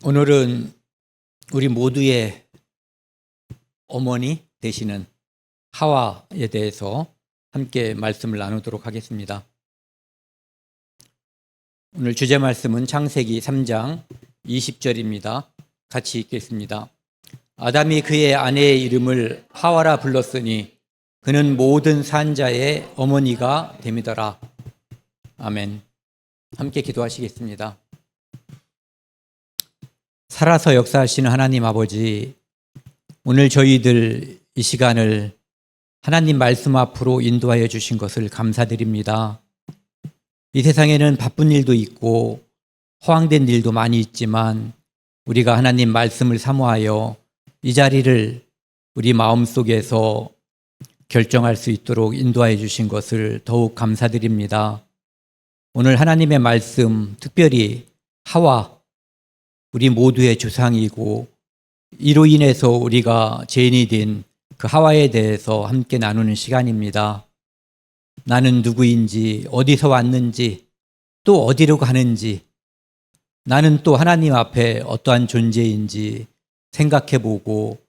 오늘은 우리 모두의 어머니 되시는 하와에 대해서 함께 말씀을 나누도록 하겠습니다. 오늘 주제 말씀은 창세기 3장 20절입니다. 같이 읽겠습니다. 아담이 그의 아내의 이름을 하와라 불렀으니 그는 모든 산자의 어머니가 됨이더라. 아멘. 함께 기도하시겠습니다. 살아서 역사하시는 하나님 아버지, 오늘 저희들 이 시간을 하나님 말씀 앞으로 인도하여 주신 것을 감사드립니다. 이 세상에는 바쁜 일도 있고 허황된 일도 많이 있지만 우리가 하나님 말씀을 사모하여 이 자리를 우리 마음속에서 결정할 수 있도록 인도하여 주신 것을 더욱 감사드립니다. 오늘 하나님의 말씀, 특별히 하와, 우리 모두의 조상이고 이로 인해서 우리가 죄인이 된 그 하와에 대해서 함께 나누는 시간입니다. 나는 누구인지, 어디서 왔는지, 또 어디로 가는지, 나는 또 하나님 앞에 어떠한 존재인지 생각해보고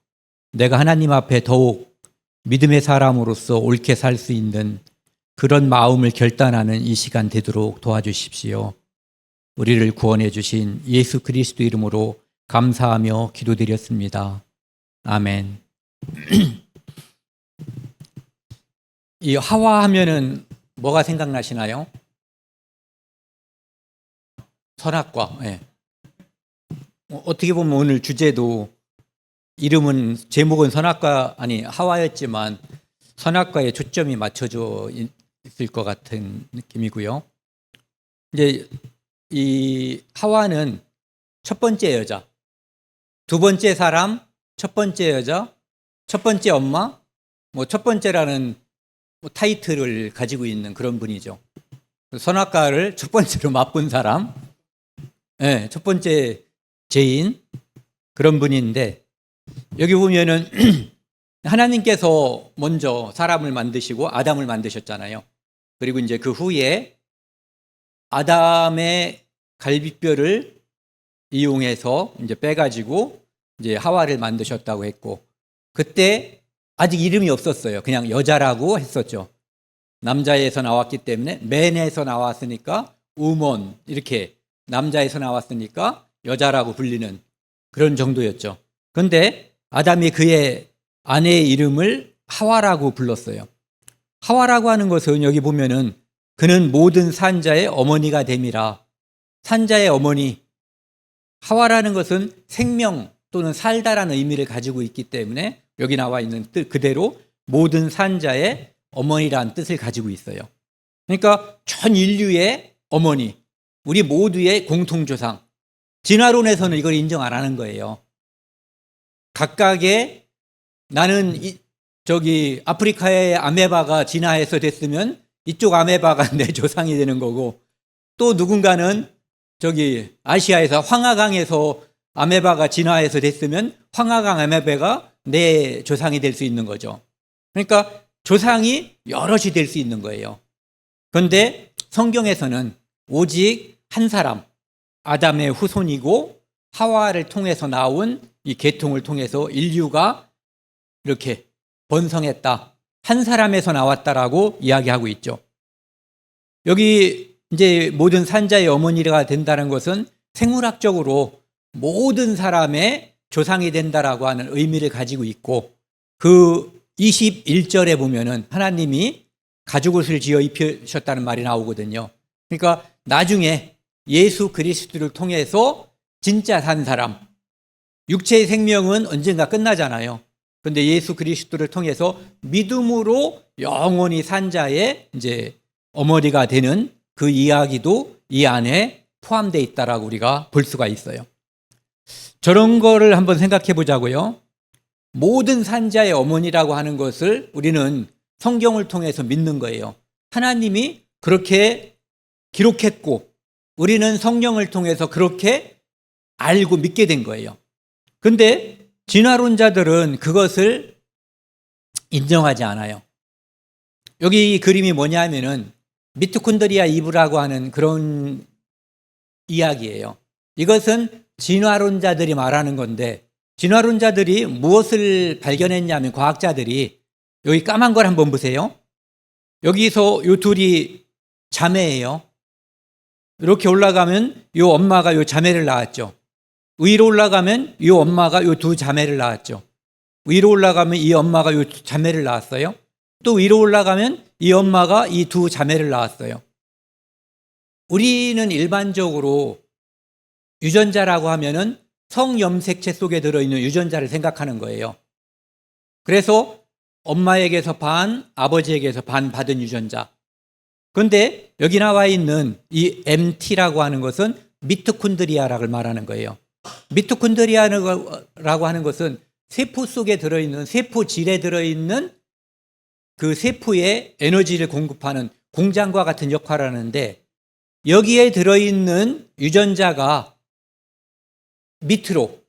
내가 하나님 앞에 더욱 믿음의 사람으로서 옳게 살 수 있는 그런 마음을 결단하는 이 시간 되도록 도와주십시오. 우리를 구원해 주신 예수 그리스도 이름으로 감사하며 기도드렸습니다. 아멘. 이 하와 하면은 뭐가 생각나시나요? 선악과. 네. 어떻게 보면 오늘 주제도 이름은 제목은 하와였지만 선악과에 초점이 맞춰져 있을 것 같은 느낌이고요. 이제 이 하와는 첫 번째 여자, 두 번째 사람, 첫 번째 여자, 첫 번째 엄마, 첫 번째라는 타이틀을 가지고 있는 그런 분이죠. 선악과를 첫 번째로 맛본 사람, 네, 첫 번째 죄인, 그런 분인데, 여기 보면은 하나님께서 먼저 사람을 만드시고 아담을 만드셨잖아요. 그리고 이제 그 후에 아담의 갈비뼈를 이용해서 이제 빼가지고 이제 하와를 만드셨다고 했고, 그때 아직 이름이 없었어요. 그냥 여자라고 했었죠. 남자에서 나왔기 때문에, 맨에서 나왔으니까 우먼, 이렇게 남자에서 나왔으니까 여자라고 불리는 그런 정도였죠. 그런데 아담이 그의 아내의 이름을 하와라고 불렀어요. 하와라고 하는 것은 여기 보면은 그는 모든 산자의 어머니가 됨이라. 산자의 어머니, 하와라는 것은 생명 또는 살다라는 의미를 가지고 있기 때문에 여기 나와 있는 뜻 그대로 모든 산자의 어머니라는 뜻을 가지고 있어요. 그러니까 전 인류의 어머니, 우리 모두의 공통조상. 진화론에서는 이걸 인정 안 하는 거예요. 각각의 나는 아프리카의 아메바가 진화해서 됐으면 이쪽 아메바가 내 조상이 되는 거고, 또 누군가는 아시아에서 황하강에서 아메바가 진화해서 됐으면 황하강 아메바가 내 조상이 될 수 있는 거죠. 그러니까 조상이 여럿이 될 수 있는 거예요. 그런데 성경에서는 오직 한 사람, 아담의 후손이고 하와를 통해서 나온 이 계통을 통해서 인류가 이렇게 번성했다. 한 사람에서 나왔다라고 이야기하고 있죠. 여기 이제 모든 산자의 어머니가 된다는 것은 생물학적으로 모든 사람의 조상이 된다라고 하는 의미를 가지고 있고, 그 21절에 보면은 하나님이 가죽옷을 지어 입히셨다는 말이 나오거든요. 그러니까 나중에 예수 그리스도를 통해서 진짜 산 사람, 육체의 생명은 언젠가 끝나잖아요. 그런데 예수 그리스도를 통해서 믿음으로 영원히 산 자의 이제 어머니가 되는 그 이야기도 이 안에 포함되어 있다라고 우리가 볼 수가 있어요. 저런 거를 한번 생각해 보자고요. 모든 산자의 어머니라고 하는 것을 우리는 성경을 통해서 믿는 거예요. 하나님이 그렇게 기록했고 우리는 성령을 통해서 그렇게 알고 믿게 된 거예요. 그런데 진화론자들은 그것을 인정하지 않아요. 여기 이 그림이 뭐냐 하면은 미토콘드리아 이브라고 하는 그런 이야기예요. 이것은 진화론자들이 말하는 건데, 진화론자들이 무엇을 발견했냐면, 과학자들이 여기 까만 걸 한번 보세요. 여기서 요 둘이 자매예요. 이렇게 올라가면 요 엄마가 요 자매를 낳았죠. 위로 올라가면 요 엄마가 요 두 자매를 낳았죠. 위로 올라가면 이 엄마가 요 자매를 낳았어요. 또 위로 올라가면 이 엄마가 이 두 자매를 낳았어요. 우리는 일반적으로 유전자라고 하면은 성염색체 속에 들어있는 유전자를 생각하는 거예요. 그래서 엄마에게서 반, 아버지에게서 반 받은 유전자. 그런데 여기 나와 있는 이 MT라고 하는 것은 미토콘드리아라고 말하는 거예요. 미토콘드리아라고 하는 것은 세포 속에 들어있는, 세포질에 들어있는 그 세포에 에너지를 공급하는 공장과 같은 역할을 하는데, 여기에 들어있는 유전자가 밑으로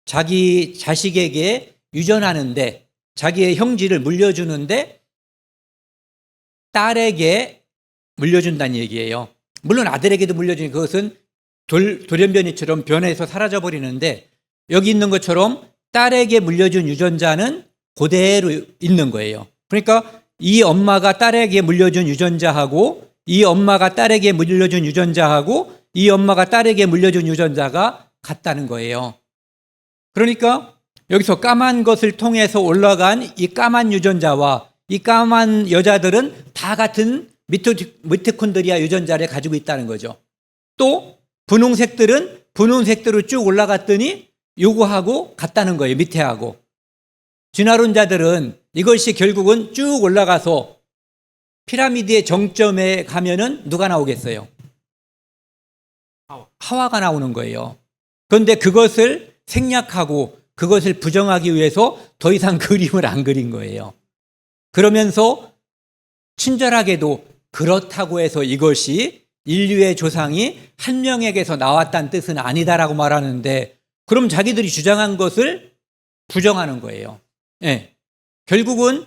자기 자식에게 유전하는데, 자기의 형질을 물려주는데 딸에게 물려준다는 얘기예요. 물론 아들에게도 물려주는, 그것은 돌연변이처럼 변해서 사라져버리는데, 여기 있는 것처럼 딸에게 물려준 유전자는 그대로 있는 거예요. 그러니까 이 엄마가 딸에게 물려준 유전자하고, 이 엄마가 딸에게 물려준 유전자하고, 이 엄마가 딸에게 물려준 유전자가 같다는 거예요. 그러니까 여기서 까만 것을 통해서 올라간 이 까만 유전자와 이 까만 여자들은 다 같은 미토콘드리아 유전자를 가지고 있다는 거죠. 또 분홍색들은 분홍색대로 쭉 올라갔더니 요거하고 같다는 거예요. 밑에 하고. 진화론자들은 이것이 결국은 쭉 올라가서 피라미드의 정점에 가면은 누가 나오겠어요? 하와가 나오는 거예요. 그런데 그것을 생략하고 그것을 부정하기 위해서 더 이상 그림을 안 그린 거예요. 그러면서 친절하게도 그렇다고 해서 이것이 인류의 조상이 한 명에게서 나왔다는 뜻은 아니다라고 말하는데, 그럼 자기들이 주장한 것을 부정하는 거예요. 예. 결국은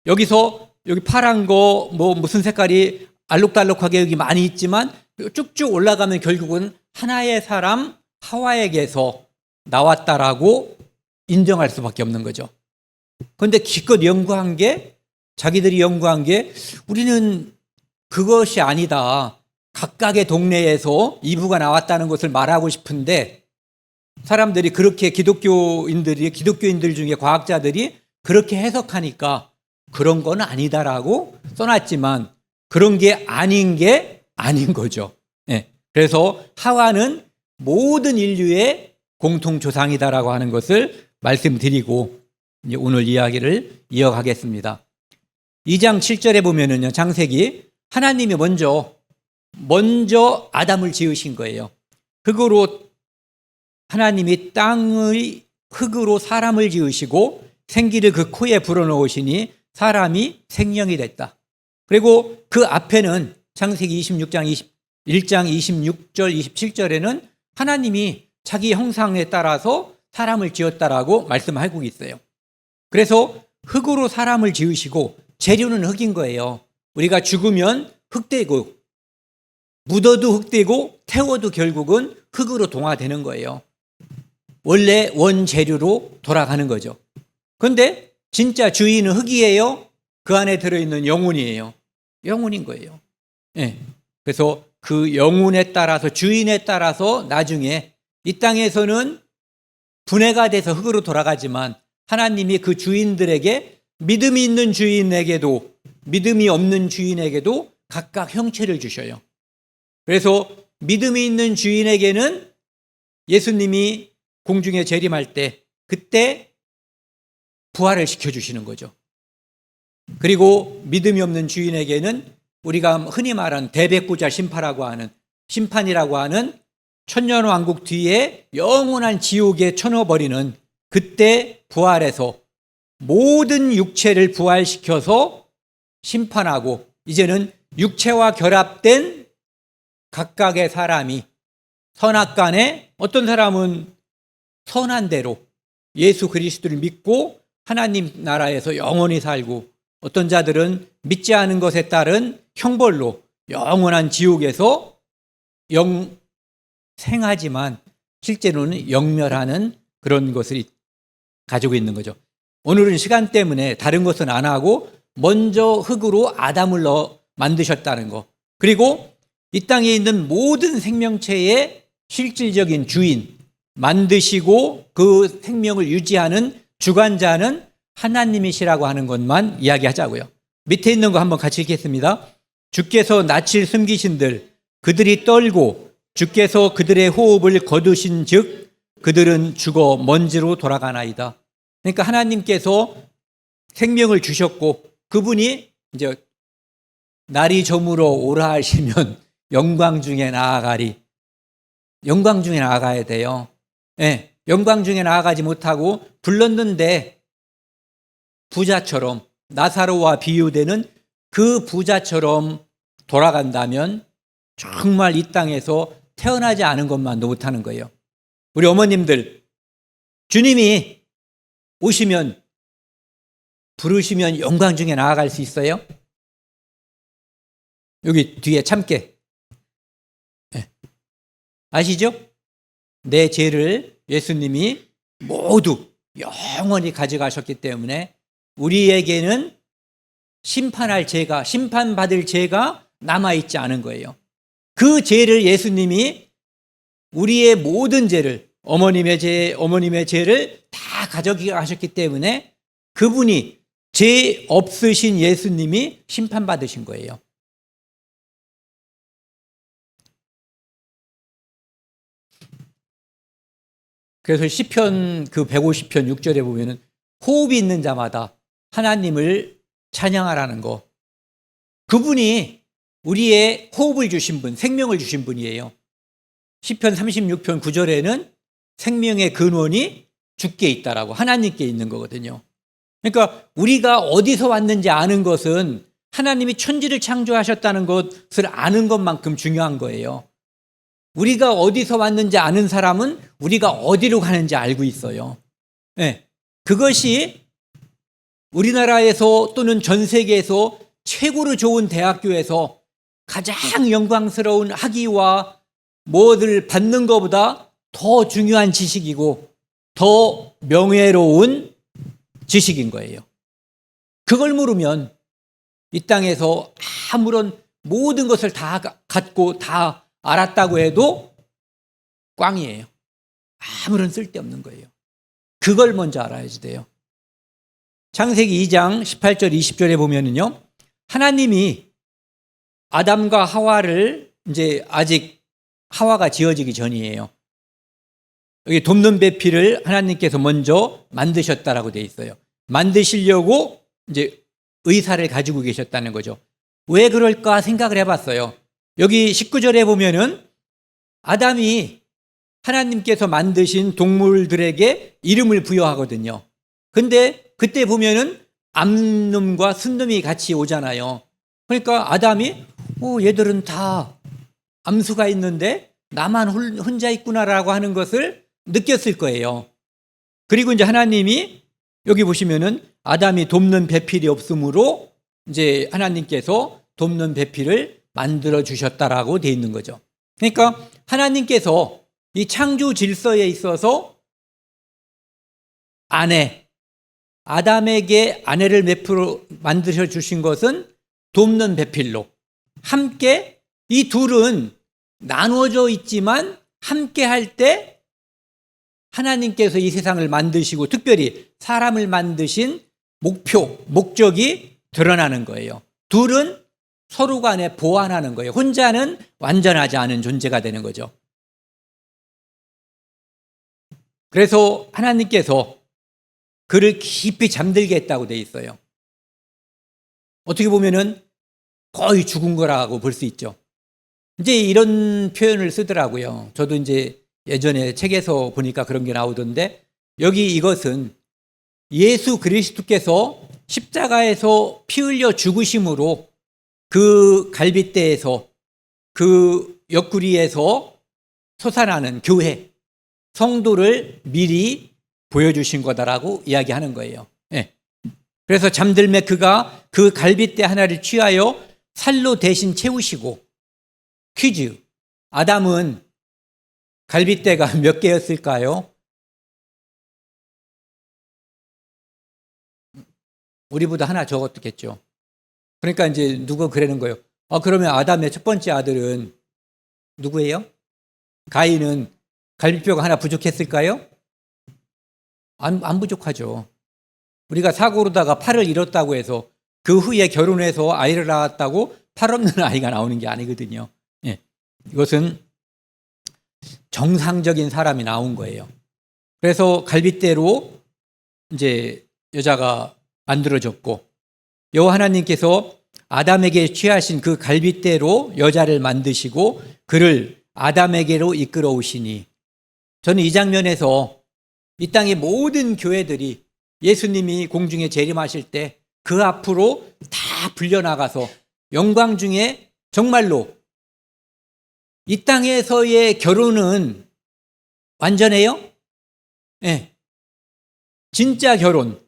여기서 여기 파란 거 뭐 무슨 색깔이 알록달록하게 여기 많이 있지만 쭉쭉 올라가면 결국은 하나의 사람 하와에게서 나왔다라고 인정할 수밖에 없는 거죠. 그런데 기껏 연구한 게, 자기들이 연구한 게, 우리는 그것이 아니다. 각각의 동네에서 이브가 나왔다는 것을 말하고 싶은데, 사람들이 그렇게 기독교인들 중에 과학자들이 그렇게 해석하니까 그런 건 아니다라고 써놨지만, 그런 게 아닌 거죠. 네. 그래서 하와는 모든 인류의 공통 조상이다라고 하는 것을 말씀드리고 이제 오늘 이야기를 이어가겠습니다. 2장 7절에 보면은요, 창세기, 하나님이 먼저 아담을 지으신 거예요. 흙으로, 하나님이 땅의 흙으로 사람을 지으시고 생기를 그 코에 불어넣으시니 사람이 생명이 됐다. 그리고 그 앞에는 창세기 1장 26절 27절에는 하나님이 자기 형상에 따라서 사람을 지었다라고 말씀하고 있어요. 그래서 흙으로 사람을 지으시고, 재료는 흙인 거예요. 우리가 죽으면 흙되고, 묻어도 흙되고, 태워도 결국은 흙으로 동화되는 거예요. 원래 원재료로 돌아가는 거죠. 그런데 진짜 주인은 흙이에요? 그 안에 들어있는 영혼이에요? 영혼인 거예요. 네. 그래서 그 영혼에 따라서, 주인에 따라서 나중에 이 땅에서는 분해가 돼서 흙으로 돌아가지만, 하나님이 그 주인들에게, 믿음이 있는 주인에게도 믿음이 없는 주인에게도 각각 형체를 주셔요. 그래서 믿음이 있는 주인에게는 예수님이 공중에 재림할 때 그때 부활을 시켜주시는 거죠. 그리고 믿음이 없는 주인에게는 우리가 흔히 말하는 대백구자 심판이라고 하는 천년왕국 뒤에 영원한 지옥에 쳐넣어버리는, 그때 부활해서 모든 육체를 부활시켜서 심판하고, 이제는 육체와 결합된 각각의 사람이 선악간에, 어떤 사람은 선한 대로 예수 그리스도를 믿고 하나님 나라에서 영원히 살고, 어떤 자들은 믿지 않은 것에 따른 형벌로 영원한 지옥에서 생하지만 실제로는 영멸하는 그런 것을 가지고 있는 거죠. 오늘은 시간 때문에 다른 것은 안 하고 먼저 흙으로 아담을 만드셨다는 거. 그리고 이 땅에 있는 모든 생명체의 실질적인 주인, 만드시고 그 생명을 유지하는 주관자는 하나님이시라고 하는 것만 이야기하자고요. 밑에 있는 거 한번 같이 읽겠습니다. 주께서 낯을 숨기신들 그들이 떨고 주께서 그들의 호흡을 거두신 즉 그들은 죽어 먼지로 돌아가나이다. 그러니까 하나님께서 생명을 주셨고 그분이 이제 날이 저물어 오라 하시면 영광 중에 나아가리. 영광 중에 나아가야 돼요. 예, 영광 중에 나아가지 못하고 불렀는데 부자처럼 나사로와 비유되는 그 부자처럼 돌아간다면 정말 이 땅에서 태어나지 않은 것만도 못하는 거예요. 우리 어머님들 주님이 오시면 부르시면 영광 중에 나아갈 수 있어요? 여기 뒤에 참깨 네. 아시죠? 내 죄를 예수님이 모두 영원히 가져가셨기 때문에 우리에게는 심판할 죄가 심판받을 죄가 남아있지 않은 거예요. 그 죄를 예수님이 우리의 모든 죄를 어머님의 죄를 다 가져가셨기 때문에 그분이 죄 없으신 예수님이 심판받으신 거예요. 그래서 시편 그 150편 6절에 보면은 호흡이 있는 자마다 하나님을 찬양하라는 거. 그분이 우리의 호흡을 주신 분, 생명을 주신 분이에요. 시편 36편 9절에는 생명의 근원이 주께 있다라고 하나님께 있는 거거든요. 그러니까 우리가 어디서 왔는지 아는 것은 하나님이 천지를 창조하셨다는 것을 아는 것만큼 중요한 거예요. 우리가 어디서 왔는지 아는 사람은 우리가 어디로 가는지 알고 있어요. 네. 그것이 우리나라에서 또는 전 세계에서 최고로 좋은 대학교에서 가장 영광스러운 학위와 뭐를 받는 것보다 더 중요한 지식이고 더 명예로운 지식인 거예요. 그걸 모르면 이 땅에서 아무런 모든 것을 다 갖고 다 알았다고 해도 꽝이에요. 아무런 쓸데없는 거예요. 그걸 먼저 알아야지 돼요. 창세기 2장 18절 20절에 보면은요. 하나님이 아담과 하와를 이제 아직 하와가 지어지기 전이에요. 여기 돕는 배필을 하나님께서 먼저 만드셨다라고 되어 있어요. 만드시려고 이제 의사를 가지고 계셨다는 거죠. 왜 그럴까 생각을 해봤어요. 여기 19절에 보면은 아담이 하나님께서 만드신 동물들에게 이름을 부여하거든요. 근데 그때 보면은 암놈과 순놈이 같이 오잖아요. 그러니까 아담이 얘들은 다 암수가 있는데 나만 혼자 있구나라고 하는 것을 느꼈을 거예요. 그리고 이제 하나님이 여기 보시면은 아담이 돕는 배필이 없으므로 이제 하나님께서 돕는 배필을 만들어 주셨다라고 되어 있는 거죠. 그러니까 하나님께서 이 창조 질서에 있어서 아담에게 아내를 만드셔 주신 것은 돕는 배필로 함께 이 둘은 나누어져 있지만 함께 할 때 하나님께서 이 세상을 만드시고 특별히 사람을 만드신 목적이 드러나는 거예요. 둘은 서로 간에 보완하는 거예요. 혼자는 완전하지 않은 존재가 되는 거죠. 그래서 하나님께서 그를 깊이 잠들게 했다고 돼 있어요. 어떻게 보면은 거의 죽은 거라고 볼 수 있죠. 이제 이런 표현을 쓰더라고요. 저도 이제 예전에 책에서 보니까 그런 게 나오던데 여기 이것은 예수 그리스도께서 십자가에서 피 흘려 죽으심으로 그 갈빗대에서 그 옆구리에서 솟아나는 교회 성도를 미리 보여주신 거다라고 이야기하는 거예요. 네. 그래서 잠들매 그가 그 갈빗대 하나를 취하여 살로 대신 채우시고 퀴즈 아담은 갈빗대가 몇 개였을까요? 우리보다 하나 적었겠죠. 그러니까 이제 누가 그러는 거예요. 그러면 아담의 첫 번째 아들은 누구예요? 가인은 갈빗뼈가 하나 부족했을까요? 안 부족하죠. 우리가 사고로다가 팔을 잃었다고 해서 그 후에 결혼해서 아이를 낳았다고 팔 없는 아이가 나오는 게 아니거든요. 예. 이것은 정상적인 사람이 나온 거예요. 그래서 갈빗대로 이제 여자가 만들어졌고, 여호와 하나님께서 아담에게 취하신 그 갈빗대로 여자를 만드시고 그를 아담에게로 이끌어 오시니, 저는 이 장면에서 이 땅의 모든 교회들이 예수님이 공중에 재림하실 때 그 앞으로 다 불려나가서 영광 중에 정말로 이 땅에서의 결혼은 완전해요? 네. 진짜 결혼,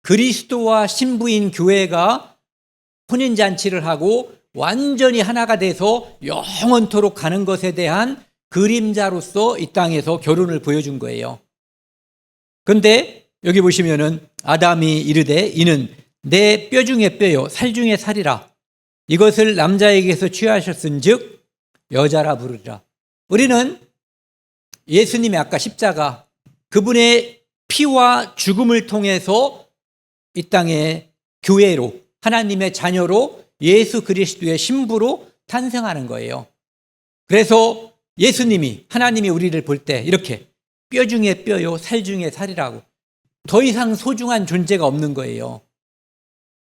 그리스도와 신부인 교회가 혼인잔치를 하고 완전히 하나가 돼서 영원토록 가는 것에 대한 그림자로서 이 땅에서 결혼을 보여준 거예요. 그런데 여기 보시면은 아담이 이르되 이는 내 뼈 중에 뼈요 살 중에 살이라, 이것을 남자에게서 취하셨은즉 여자라 부르리라. 우리는 예수님의 아까 십자가, 그분의 피와 죽음을 통해서 이 땅의 교회로, 하나님의 자녀로, 예수 그리스도의 신부로 탄생하는 거예요. 그래서 예수님이, 하나님이 우리를 볼 때 이렇게 뼈 중에 뼈요 살 중에 살이라고, 더 이상 소중한 존재가 없는 거예요.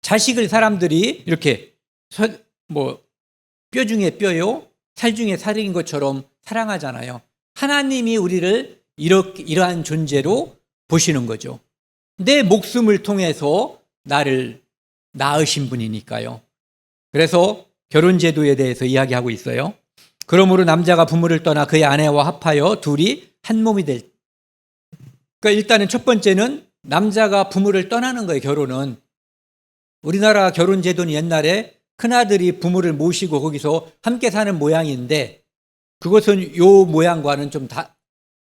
자식을 사람들이 이렇게 뼈 중에 뼈요 살 중에 살인 것처럼 사랑하잖아요. 하나님이 우리를 이러한 존재로 보시는 거죠. 내 목숨을 통해서 나를 낳으신 분이니까요. 그래서 결혼제도에 대해서 이야기하고 있어요. 그러므로 남자가 부모를 떠나 그의 아내와 합하여 둘이 한 몸이 될. 그러니까 일단은 첫 번째는 남자가 부모를 떠나는 거예요. 결혼은. 우리나라 결혼제도는 옛날에 큰아들이 부모를 모시고 거기서 함께 사는 모양인데, 그것은 요 모양과는 좀 다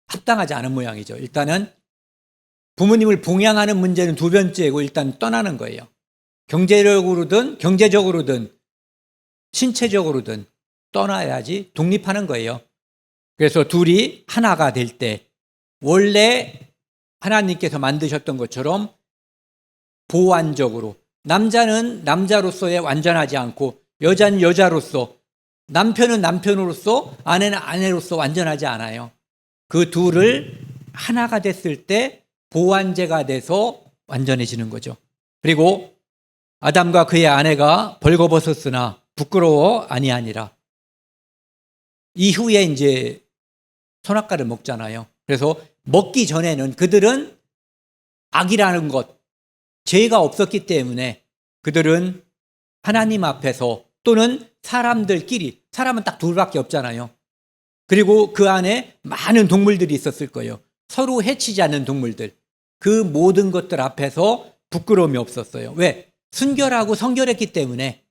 합당하지 않은 모양이죠. 일단은 부모님을 봉양하는 문제는 두 번째고 일단 떠나는 거예요. 경제적으로든 신체적으로든 떠나야지 독립하는 거예요. 그래서 둘이 하나가 될 때 원래 하나님께서 만드셨던 것처럼 보완적으로, 남자는 남자로서의 완전하지 않고 여자는 여자로서, 남편은 남편으로서, 아내는 아내로서 완전하지 않아요. 그 둘을 하나가 됐을 때 보완제가 돼서 완전해지는 거죠. 그리고 아담과 그의 아내가 벌거벗었으나 부끄러워 아니하니라. 이후에 이제 선악과를 먹잖아요. 그래서 먹기 전에는 그들은 악이라는 것, 죄가 없었기 때문에 그들은 하나님 앞에서 또는 사람들끼리, 사람은 딱 둘밖에 없잖아요. 그리고 그 안에 많은 동물들이 있었을 거예요. 서로 해치지 않는 동물들. 그 모든 것들 앞에서 부끄러움이 없었어요. 왜? 순결하고 성결했기 때문에,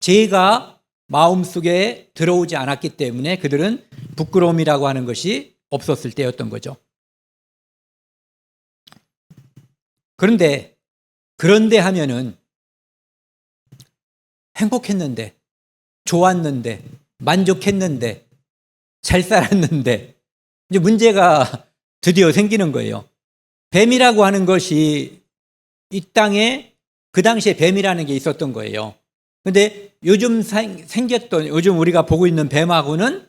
죄가 마음속에 들어오지 않았기 때문에 그들은 부끄러움이라고 하는 것이 없었을 때였던 거죠. 그런데 하면은 행복했는데, 좋았는데, 만족했는데, 잘 살았는데, 이제 문제가 드디어 생기는 거예요. 뱀이라고 하는 것이 이 땅에 그 당시에 뱀이라는 게 있었던 거예요. 근데 요즘 요즘 우리가 보고 있는 뱀하고는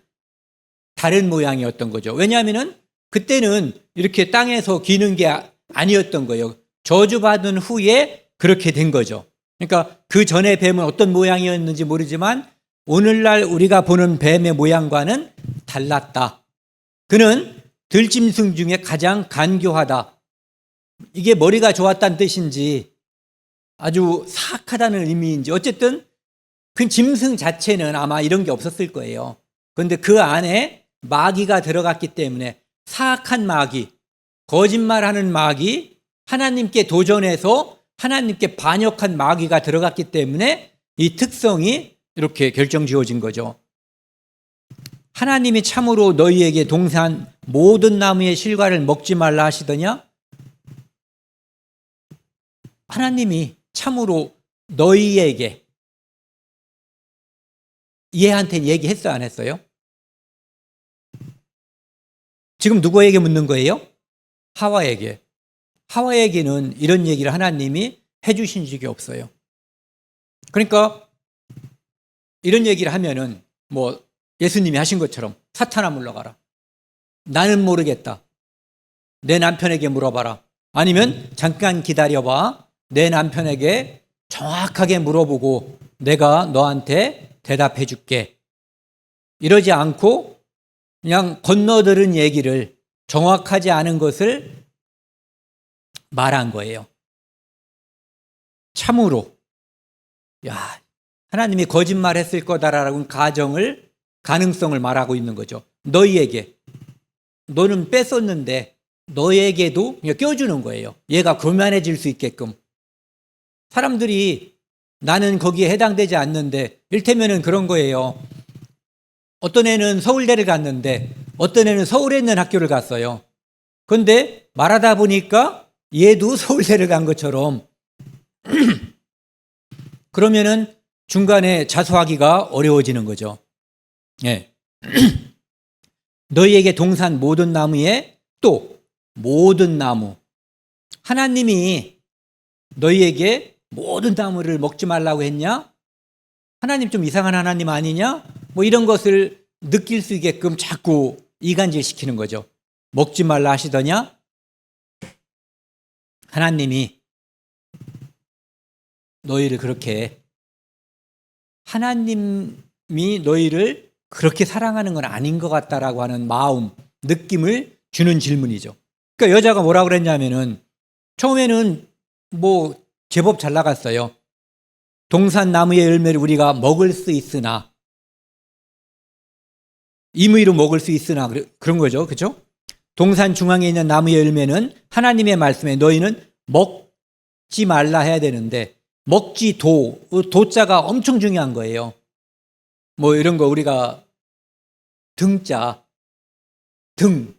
다른 모양이었던 거죠. 왜냐하면은 그때는 이렇게 땅에서 기는 게 아니었던 거예요. 저주받은 후에 그렇게 된 거죠. 그러니까 그 전에 뱀은 어떤 모양이었는지 모르지만 오늘날 우리가 보는 뱀의 모양과는 달랐다. 그는 들짐승 중에 가장 간교하다. 이게 머리가 좋았다는 뜻인지 아주 사악하다는 의미인지, 어쨌든 그 짐승 자체는 아마 이런 게 없었을 거예요. 그런데 그 안에 마귀가 들어갔기 때문에, 사악한 마귀, 거짓말하는 마귀, 하나님께 도전해서 하나님께 반역한 마귀가 들어갔기 때문에 이 특성이 이렇게 결정지어진 거죠. 하나님이 참으로 너희에게 동산 모든 나무의 실과를 먹지 말라 하시더냐? 하나님이 참으로 너희에게, 얘한테 얘기했어요, 안 했어요? 지금 누구에게 묻는 거예요? 하와에게. 하와에게는 이런 얘기를 하나님이 해주신 적이 없어요. 그러니까 이런 얘기를 하면은 뭐 예수님이 하신 것처럼 사탄아 물러가라. 나는 모르겠다. 내 남편에게 물어봐라. 아니면 잠깐 기다려봐. 내 남편에게 정확하게 물어보고 내가 너한테 대답해 줄게. 이러지 않고 그냥 건너들은 얘기를, 정확하지 않은 것을 말한 거예요. 참으로, 야, 하나님이 거짓말했을 거다라는 가능성을 말하고 있는 거죠. 너희에게, 너는 뺐었는데 너에게도 그냥 껴주는 거예요. 얘가 교만해질 수 있게끔. 사람들이 나는 거기에 해당되지 않는데, 일테면은 그런 거예요. 어떤 애는 서울대를 갔는데 어떤 애는 서울에 있는 학교를 갔어요. 그런데 말하다 보니까 얘도 서울대를 간 것처럼 그러면은 중간에 자수하기가 어려워지는 거죠. 예. 너희에게 동산 모든 나무에 또 모든 나무. 하나님이 너희에게 모든 나무를 먹지 말라고 했냐? 하나님 좀 이상한 하나님 아니냐? 뭐 이런 것을 느낄 수 있게끔 자꾸 이간질 시키는 거죠. 먹지 말라 하시더냐? 하나님이 너희를 그렇게, 하나님이 너희를 그렇게 사랑하는 건 아닌 것 같다라고 하는 마음, 느낌을 주는 질문이죠. 그러니까 여자가 뭐라고 그랬냐면은, 처음에는 뭐 제법 잘 나갔어요. 동산 나무의 열매를 우리가 먹을 수 있으나, 임의로 먹을 수 있으나, 그런 거죠. 그렇죠? 동산 중앙에 있는 나무의 열매는 하나님의 말씀에 너희는 먹지 말라 해야 되는데, 먹지 도자가 엄청 중요한 거예요. 뭐 이런 거 우리가 등자, 등.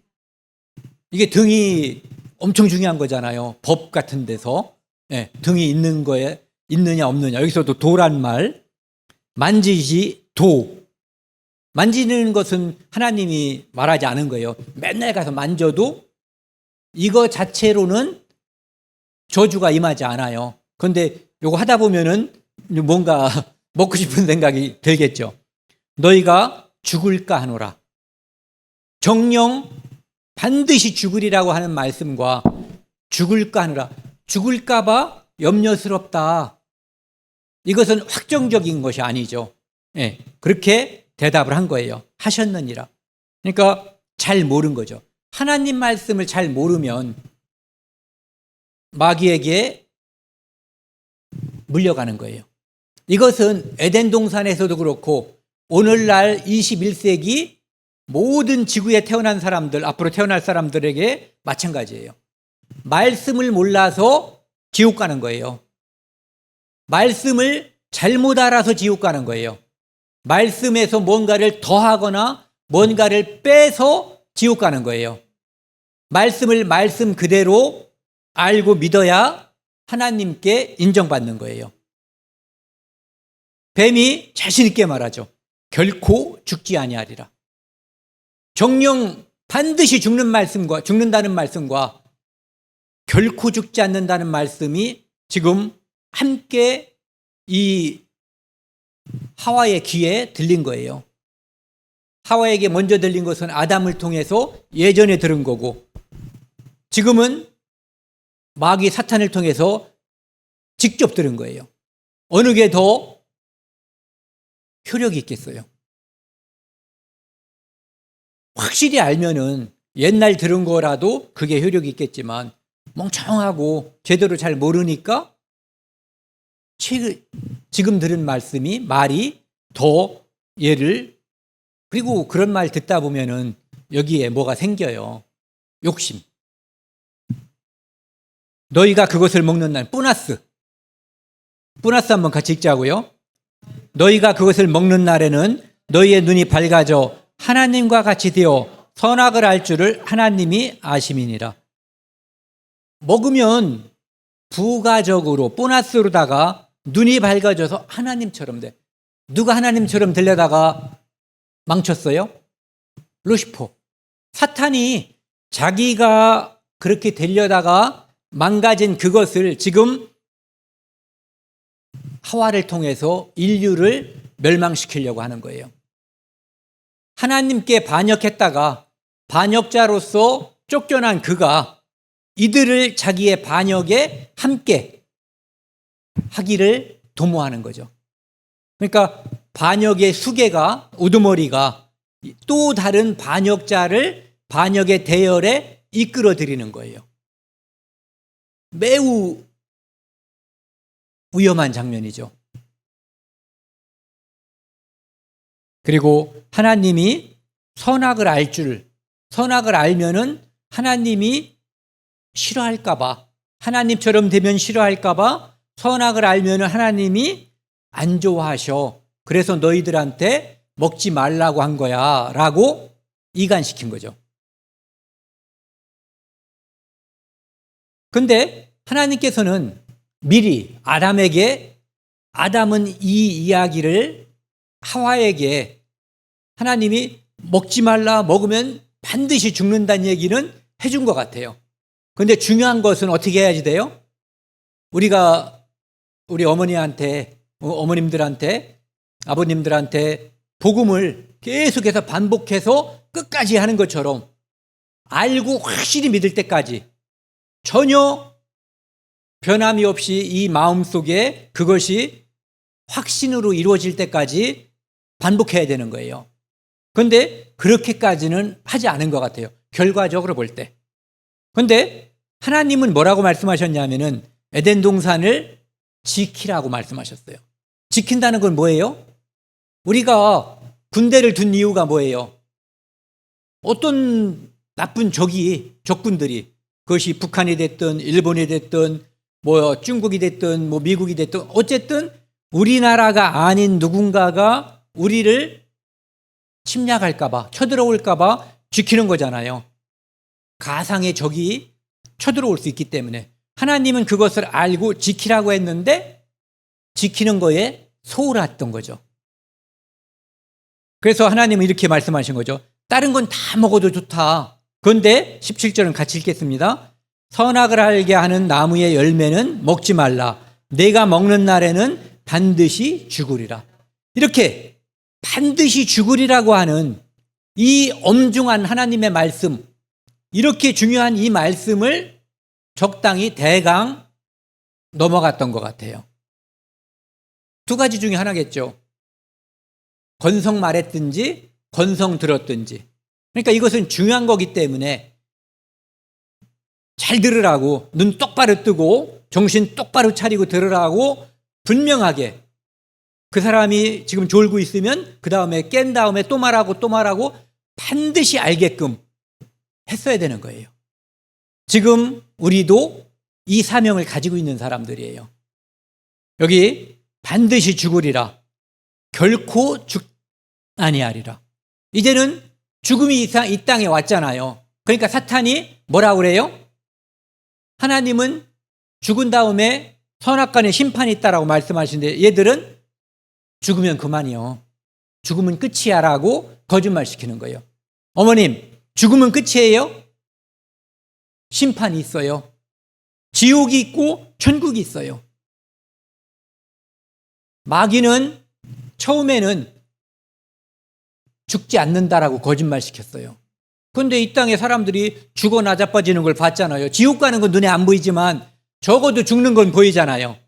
이게 등이 엄청 중요한 거잖아요. 법 같은 데서. 네, 등이 있는 거에 있느냐 없느냐. 여기서도 도란 말. 만지지 도. 만지는 것은 하나님이 말하지 않은 거예요. 맨날 가서 만져도 이거 자체로는 저주가 임하지 않아요. 그런데 이거 하다 보면은 뭔가 먹고 싶은 생각이 들겠죠. 너희가 죽을까 하노라. 정령 반드시 죽으리라고 하는 말씀과 죽을까 하노라. 죽을까 봐 염려스럽다. 이것은 확정적인 것이 아니죠. 예, 그렇게 대답을 한 거예요. 하셨느니라. 그러니까 잘 모른 거죠. 하나님 말씀을 잘 모르면 마귀에게 물려가는 거예요. 이것은 에덴 동산에서도 그렇고 오늘날 21세기 모든 지구에 태어난 사람들, 앞으로 태어날 사람들에게 마찬가지예요. 말씀을 몰라서 지옥 가는 거예요. 말씀을 잘못 알아서 지옥 가는 거예요. 말씀에서 뭔가를 더하거나 뭔가를 빼서 지옥 가는 거예요. 말씀을 말씀 그대로 알고 믿어야 하나님께 인정받는 거예요. 뱀이 자신 있게 말하죠. 결코 죽지 아니하리라. 정령 반드시 죽는다는 말씀과 결코 죽지 않는다는 말씀이 지금 함께 이 하와의 귀에 들린 거예요. 하와에게 먼저 들린 것은 아담을 통해서 예전에 들은 거고, 지금은 마귀 사탄을 통해서 직접 들은 거예요. 어느 게 더 효력이 있겠어요? 확실히 알면은 옛날 들은 거라도 그게 효력이 있겠지만, 멍청하고 제대로 잘 모르니까 지금 들은 말이 더 얘를, 그리고 그런 말 듣다 보면은 여기에 뭐가 생겨요. 욕심. 너희가 그것을 먹는 날, 뿌나스 한번 같이 읽자고요. 너희가 그것을 먹는 날에는 너희의 눈이 밝아져 하나님과 같이 되어 선악을 알 줄을 하나님이 아심이니라. 먹으면 부가적으로 보너스로다가 눈이 밝아져서 하나님처럼 돼. 누가 하나님처럼 되려다가 망쳤어요? 루시퍼. 사탄이 자기가 그렇게 되려다가 망가진 그것을 지금 하와를 통해서 인류를 멸망시키려고 하는 거예요. 하나님께 반역했다가 반역자로서 쫓겨난 그가 이들을 자기의 반역에 함께 하기를 도모하는 거죠. 그러니까 반역의 수괴가, 우두머리가 또 다른 반역자를 반역의 대열에 이끌어들이는 거예요. 매우 위험한 장면이죠. 그리고 하나님이 선악을 알 줄, 선악을 알면은 하나님이 싫어할까봐, 하나님처럼 되면 싫어할까봐 선악을 알면은 하나님이 안 좋아하셔. 그래서 너희들한테 먹지 말라고 한 거야 라고 이간시킨 거죠. 근데 하나님께서는 미리 아담은 이 이야기를 하와에게 하나님이 먹지 말라, 먹으면 반드시 죽는다는 얘기는 해준 것 같아요. 근데 중요한 것은 어떻게 해야지 돼요? 우리가 우리 어머님들한테, 아버님들한테 복음을 계속해서 반복해서 끝까지 하는 것처럼 알고 확실히 믿을 때까지 전혀 변함이 없이 이 마음속에 그것이 확신으로 이루어질 때까지 반복해야 되는 거예요. 그런데 그렇게까지는 하지 않은 것 같아요. 결과적으로 볼 때. 그런데 하나님은 뭐라고 말씀하셨냐면은 에덴 동산을 지키라고 말씀하셨어요. 지킨다는 건 뭐예요? 우리가 군대를 둔 이유가 뭐예요? 어떤 나쁜 적군들이 그것이 북한이 됐든 일본이 됐든 중국이 됐든 미국이 됐든 어쨌든 우리나라가 아닌 누군가가 우리를 침략할까봐, 쳐들어올까봐 지키는 거잖아요. 가상의 적이 쳐들어올 수 있기 때문에 하나님은 그것을 알고 지키라고 했는데 지키는 거에 소홀했던 거죠. 그래서 하나님은 이렇게 말씀하신 거죠. 다른 건 다 먹어도 좋다. 그런데 17절은 같이 읽겠습니다. 선악을 알게 하는 나무의 열매는 먹지 말라. 내가 먹는 날에는 반드시 죽으리라. 이렇게 반드시 죽으리라고 하는 이 엄중한 하나님의 말씀, 이렇게 중요한 이 말씀을 적당히 대강 넘어갔던 것 같아요. 두 가지 중에 하나겠죠. 건성 말했든지 건성 들었든지. 그러니까 이것은 중요한 거기 때문에 잘 들으라고, 눈 똑바로 뜨고 정신 똑바로 차리고 들으라고 분명하게, 그 사람이 지금 졸고 있으면 그 다음에 깬 다음에 또 말하고 반드시 알게끔 했어야 되는 거예요. 지금 우리도 이 사명을 가지고 있는 사람들이에요. 여기 반드시 죽으리라. 결코 아니하리라. 이제는 죽음이 이 땅에 왔잖아요. 그러니까 사탄이 뭐라고 그래요? 하나님은 죽은 다음에 선악간에 심판이 있다라고 말씀하시는데 얘들은 죽으면 그만이요. 죽으면 끝이야 라고 거짓말시키는 거예요. 어머님, 죽으면 끝이에요? 심판이 있어요. 지옥이 있고 천국이 있어요. 마귀는 처음에는 죽지 않는다라고 거짓말시켰어요. 그런데 이 땅에 사람들이 죽어 나자빠지는 걸 봤잖아요. 지옥 가는 건 눈에 안 보이지만 적어도 죽는 건 보이잖아요.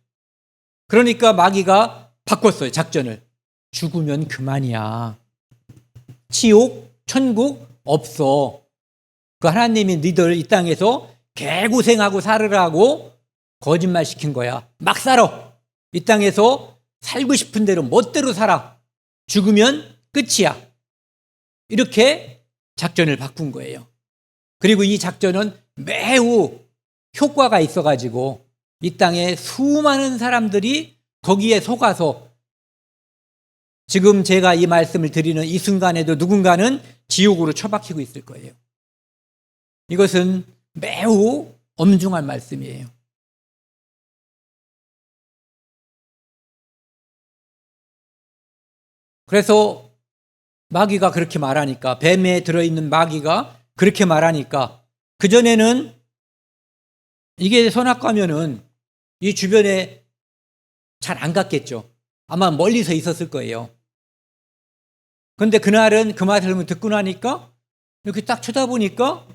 그러니까 마귀가 바꿨어요, 작전을. 죽으면 그만이야. 지옥, 천국 없어. 그 하나님이 너희들 이 땅에서 개고생하고 살으라고 거짓말시킨 거야. 막 살아. 이 땅에서 살고 싶은 대로 멋대로 살아. 죽으면 끝이야. 이렇게 작전을 바꾼 거예요. 그리고 이 작전은 매우 효과가 있어가지고 이 땅에 수많은 사람들이 거기에 속아서 지금 제가 이 말씀을 드리는 이 순간에도 누군가는 지옥으로 처박히고 있을 거예요. 이것은 매우 엄중한 말씀이에요. 그래서 마귀가 그렇게 말하니까, 뱀에 들어있는 마귀가 그렇게 말하니까, 그전에는 이게 선악과면은 이 주변에 잘 안 갔겠죠. 아마 멀리서 있었을 거예요. 그런데 그날은 그 말씀을 듣고 나니까 이렇게 딱 쳐다보니까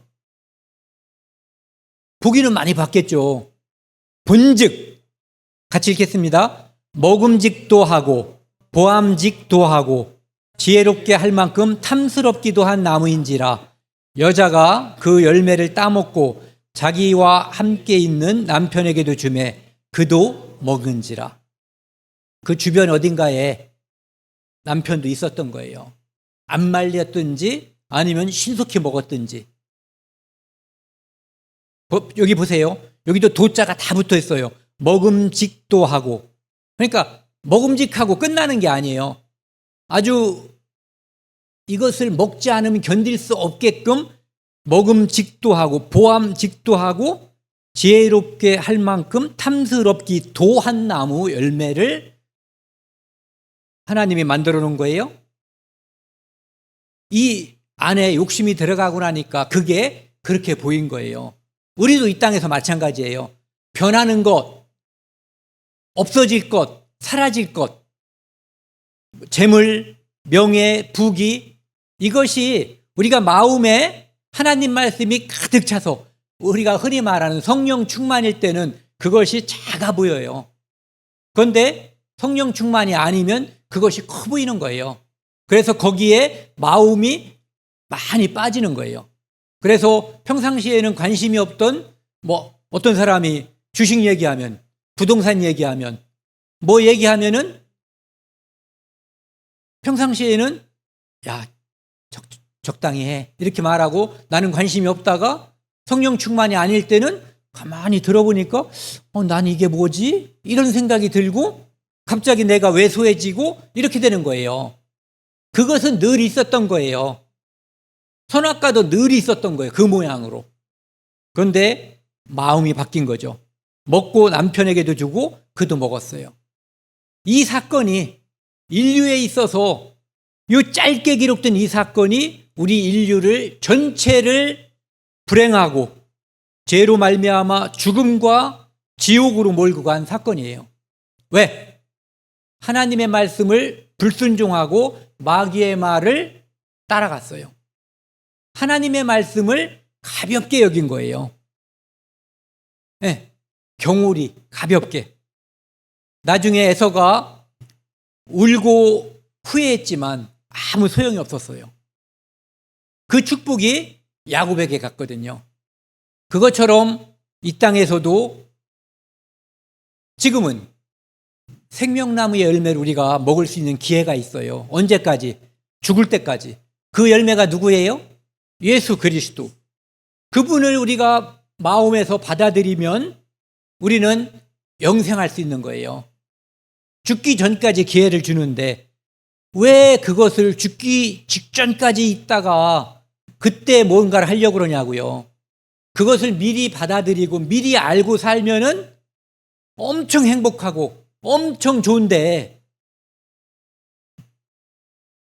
보기는 많이 봤겠죠. 본즉, 같이 읽겠습니다. 먹음직도 하고 보암직도 하고 지혜롭게 할 만큼 탐스럽기도 한 나무인지라. 여자가 그 열매를 따먹고 자기와 함께 있는 남편에게도 주매 그도 먹은지라. 그 주변 어딘가에 남편도 있었던 거예요. 안 말렸든지 아니면 신속히 먹었든지. 여기 보세요. 여기도 도자가 다 붙어 있어요. 먹음직도 하고. 그러니까 먹음직하고 끝나는 게 아니에요. 아주 이것을 먹지 않으면 견딜 수 없게끔 먹음직도 하고 보암직도 하고 지혜롭게 할 만큼 탐스럽기도 한 나무 열매를 하나님이 만들어 놓은 거예요. 이 안에 욕심이 들어가고 나니까 그게 그렇게 보인 거예요. 우리도 이 땅에서 마찬가지예요. 변하는 것, 없어질 것, 사라질 것, 재물, 명예, 부귀, 이것이 우리가 마음에 하나님 말씀이 가득 차서 우리가 흔히 말하는 성령 충만일 때는 그것이 작아 보여요. 그런데 성령 충만이 아니면 그것이 커 보이는 거예요. 그래서 거기에 마음이 많이 빠지는 거예요. 그래서 평상시에는 관심이 없던 어떤 사람이 주식 얘기하면, 부동산 얘기하면, 뭐 얘기하면은 평상시에는 야, 적당히 해 이렇게 말하고 나는 관심이 없다가 성령 충만이 아닐 때는 가만히 들어보니까 난 이게 뭐지? 이런 생각이 들고 갑자기 내가 왜소해지고 이렇게 되는 거예요. 그것은 늘 있었던 거예요. 선악과도 늘 있었던 거예요. 그 모양으로. 그런데 마음이 바뀐 거죠. 먹고 남편에게도 주고 그도 먹었어요. 이 사건이 인류에 있어서 이 짧게 기록된 이 사건이 우리 인류를 전체를 불행하고 죄로 말미암아 죽음과 지옥으로 몰고 간 사건이에요. 왜? 하나님의 말씀을 불순종하고 마귀의 말을 따라갔어요. 하나님의 말씀을 가볍게 여긴 거예요. 네, 경홀히 가볍게. 나중에 에서가 울고 후회했지만 아무 소용이 없었어요. 그 축복이 야곱에게 갔거든요. 그것처럼 이 땅에서도 지금은 생명나무의 열매를 우리가 먹을 수 있는 기회가 있어요. 언제까지? 죽을 때까지. 그 열매가 누구예요? 예수 그리스도. 그분을 우리가 마음에서 받아들이면 우리는 영생할 수 있는 거예요. 죽기 전까지 기회를 주는데 왜 그것을 죽기 직전까지 있다가 그때 뭔가를 하려고 그러냐고요. 그것을 미리 받아들이고 미리 알고 살면은 엄청 행복하고 엄청 좋은데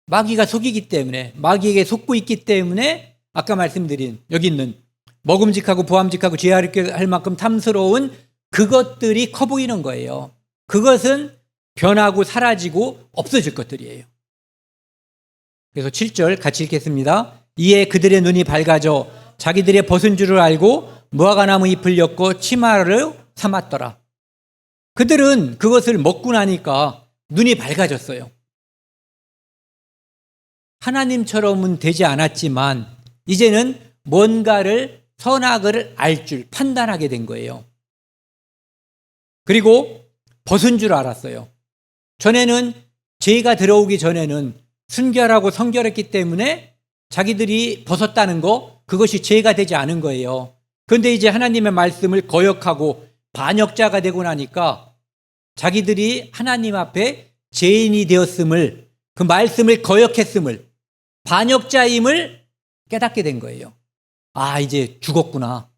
마귀가 속이기 때문에, 마귀에게 속고 있기 때문에 아까 말씀드린 여기 있는 먹음직하고 보암직하고 지혜롭게 할 만큼 탐스러운 그것들이 커 보이는 거예요. 그것은 변하고 사라지고 없어질 것들이에요. 그래서 7절 같이 읽겠습니다. 이에 그들의 눈이 밝아져 자기들의 벗은 줄을 알고 무화과나무 잎을 엮고 치마를 삼았더라. 그들은 그것을 먹고 나니까 눈이 밝아졌어요. 하나님처럼은 되지 않았지만 이제는 뭔가를 선악을 알 줄 판단하게 된 거예요. 그리고 벗은 줄 알았어요. 전에는 죄가 들어오기 전에는 순결하고 성결했기 때문에 자기들이 벗었다는 거, 그것이 죄가 되지 않은 거예요. 그런데 이제 하나님의 말씀을 거역하고 반역자가 되고 나니까 자기들이 하나님 앞에 죄인이 되었음을 그 말씀을 거역했음을, 반역자임을 깨닫게 된 거예요. 아, 이제 죽었구나.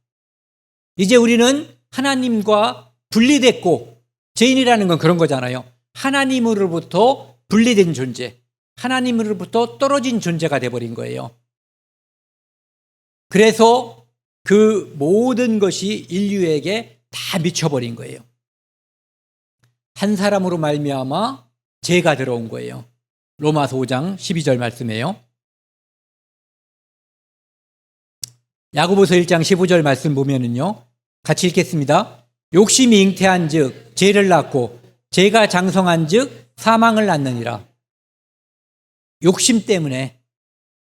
이제 우리는 하나님과 분리됐고, 죄인이라는 건 그런 거잖아요. 하나님으로부터 분리된 존재, 하나님으로부터 떨어진 존재가 돼버린 거예요. 그래서 그 모든 것이 인류에게 다 미쳐버린 거예요. 한 사람으로 말미암아 죄가 들어온 거예요. 로마서 5장 12절 말씀이에요. 야고보서 1장 15절 말씀 보면은요, 같이 읽겠습니다. 욕심이 잉태한즉 죄를 낳고 죄가 장성한즉 사망을 낳느니라. 욕심 때문에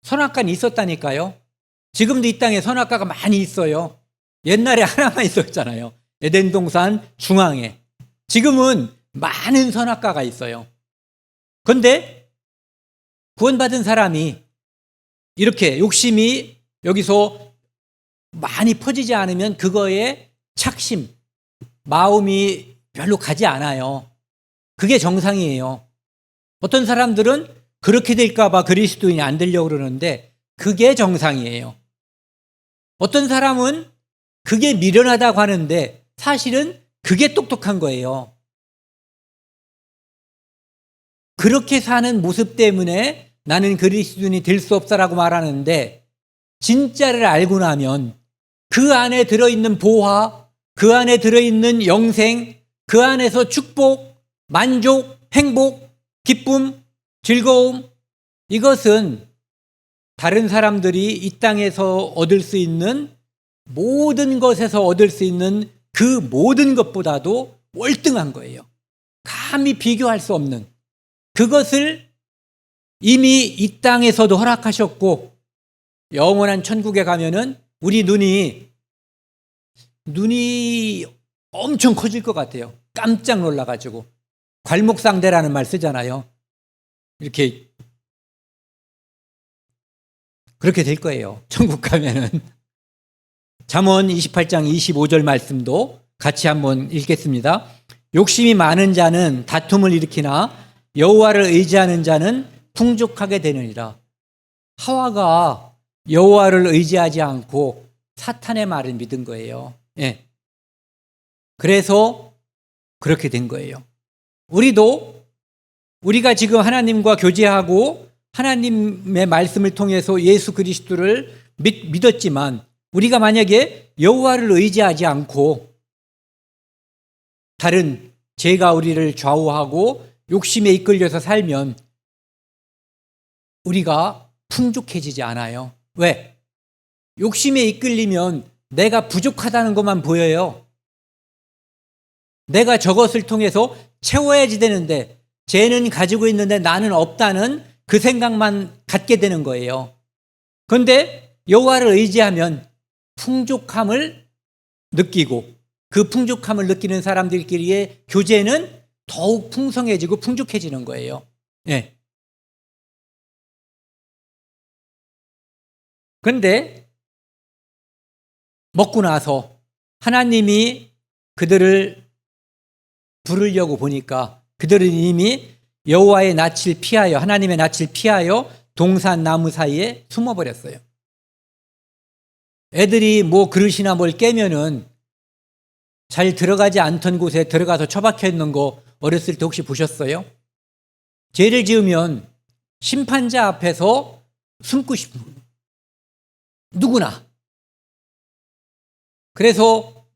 선악과는 있었다니까요. 지금도 이 땅에 선악과가 많이 있어요. 옛날에 하나만 있었잖아요. 에덴 동산 중앙에. 지금은 많은 선악과가 있어요. 그런데 구원받은 사람이 이렇게 욕심이 여기서 많이 퍼지지 않으면 그거에 착심, 마음이 별로 가지 않아요. 그게 정상이에요. 어떤 사람들은 그렇게 될까 봐 그리스도인이 안 되려고 그러는데 그게 정상이에요. 어떤 사람은 그게 미련하다고 하는데 사실은 그게 똑똑한 거예요. 그렇게 사는 모습 때문에 나는 그리스도인이 될 수 없다라고 말하는데, 진짜를 알고 나면 그 안에 들어있는 보화, 그 안에 들어있는 영생, 그 안에서 축복, 만족, 행복, 기쁨, 즐거움, 이것은 다른 사람들이 이 땅에서 얻을 수 있는 모든 것에서 얻을 수 있는 그 모든 것보다도 월등한 거예요. 감히 비교할 수 없는 그것을 이미 이 땅에서도 허락하셨고, 영원한 천국에 가면은 우리 눈이 엄청 커질 것 같아요. 깜짝 놀라가지고. 괄목상대라는 말 쓰잖아요. 이렇게 그렇게 될 거예요. 천국 가면은. 잠언 28장 25절 말씀도 같이 한번 읽겠습니다. 욕심이 많은 자는 다툼을 일으키나 여호와를 의지하는 자는 풍족하게 되느니라. 하와가 여호와를 의지하지 않고 사탄의 말을 믿은 거예요. 예. 그래서 그렇게 된 거예요. 우리가 지금 하나님과 교제하고 하나님의 말씀을 통해서 예수 그리스도를 믿었지만, 우리가 만약에 여호와를 의지하지 않고 다른 죄가 우리를 좌우하고 욕심에 이끌려서 살면 우리가 풍족해지지 않아요. 왜? 욕심에 이끌리면 내가 부족하다는 것만 보여요. 내가 저것을 통해서 채워야지 되는데, 쟤는 가지고 있는데 나는 없다는 그 생각만 갖게 되는 거예요. 그런데 여호와를 의지하면 풍족함을 느끼고, 그 풍족함을 느끼는 사람들끼리의 교제는 더욱 풍성해지고 풍족해지는 거예요. 예. 그런데 먹고 나서 하나님이 그들을 부르려고 보니까 그들은 이미 여호와의 낯을 피하여, 하나님의 낯을 피하여 동산 나무 사이에 숨어버렸어요. 애들이 뭐 그릇이나 뭘 깨면은 잘 들어가지 않던 곳에 들어가서 처박혀 있는 거 어렸을 때 혹시 보셨어요? 죄를 지으면 심판자 앞에서 숨고 싶은 거예요. 누구나. 그래서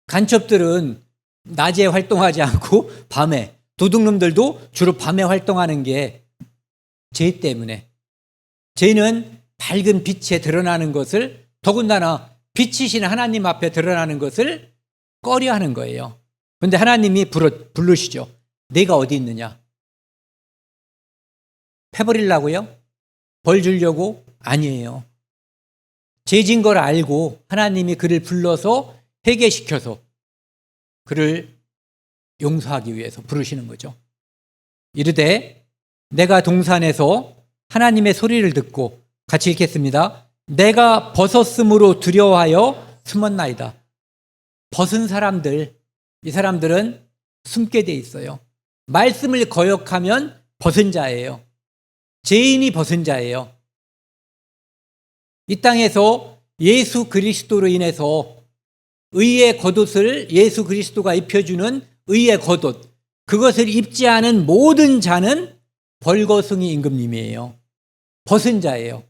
간첩들은 낮에 활동하지 않고 밤에, 도둑놈들도 주로 밤에 활동하는 게 죄 때문에. 죄는 밝은 빛에 드러나는 것을, 더군다나 빛이신 하나님 앞에 드러나는 것을 꺼려하는 거예요. 그런데 하나님이 부르시죠. 내가 어디 있느냐? 패버리려고요? 벌 주려고? 아니에요. 죄진 걸 알고 하나님이 그를 불러서 회개시켜서 그를 용서하기 위해서 부르시는 거죠. 이르되 내가 동산에서 하나님의 소리를 듣고, 같이 읽겠습니다. 내가 벗었으므로 두려워하여 숨었나이다. 벗은 사람들, 이 사람들은 숨게 돼 있어요. 말씀을 거역하면 벗은 자예요. 죄인이 벗은 자예요. 이 땅에서 예수 그리스도로 인해서 의의 겉옷을 예수 그리스도가 입혀주는 의의 겉옷, 그것을 입지 않은 모든 자는 벌거숭이 임금님이에요. 벗은 자예요.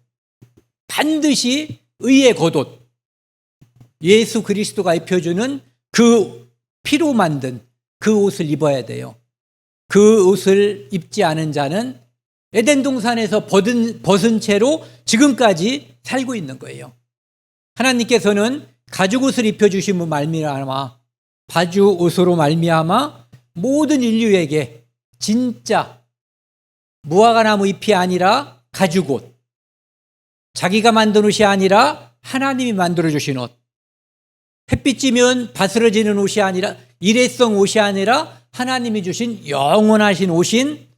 반드시 의의 겉옷, 예수 그리스도가 입혀주는 그 피로 만든 그 옷을 입어야 돼요. 그 옷을 입지 않은 자는 에덴 동산에서 벗은 채로 지금까지 살고 있는 거예요. 하나님께서는 가죽옷을 입혀주심으로 말미암아, 바주옷으로 말미암아 모든 인류에게 진짜 무화과나무 잎이 아니라 가죽옷, 자기가 만든 옷이 아니라 하나님이 만들어주신 옷, 햇빛 찌면 바스러지는 옷이 아니라, 일회성 옷이 아니라 하나님이 주신 영원하신 옷인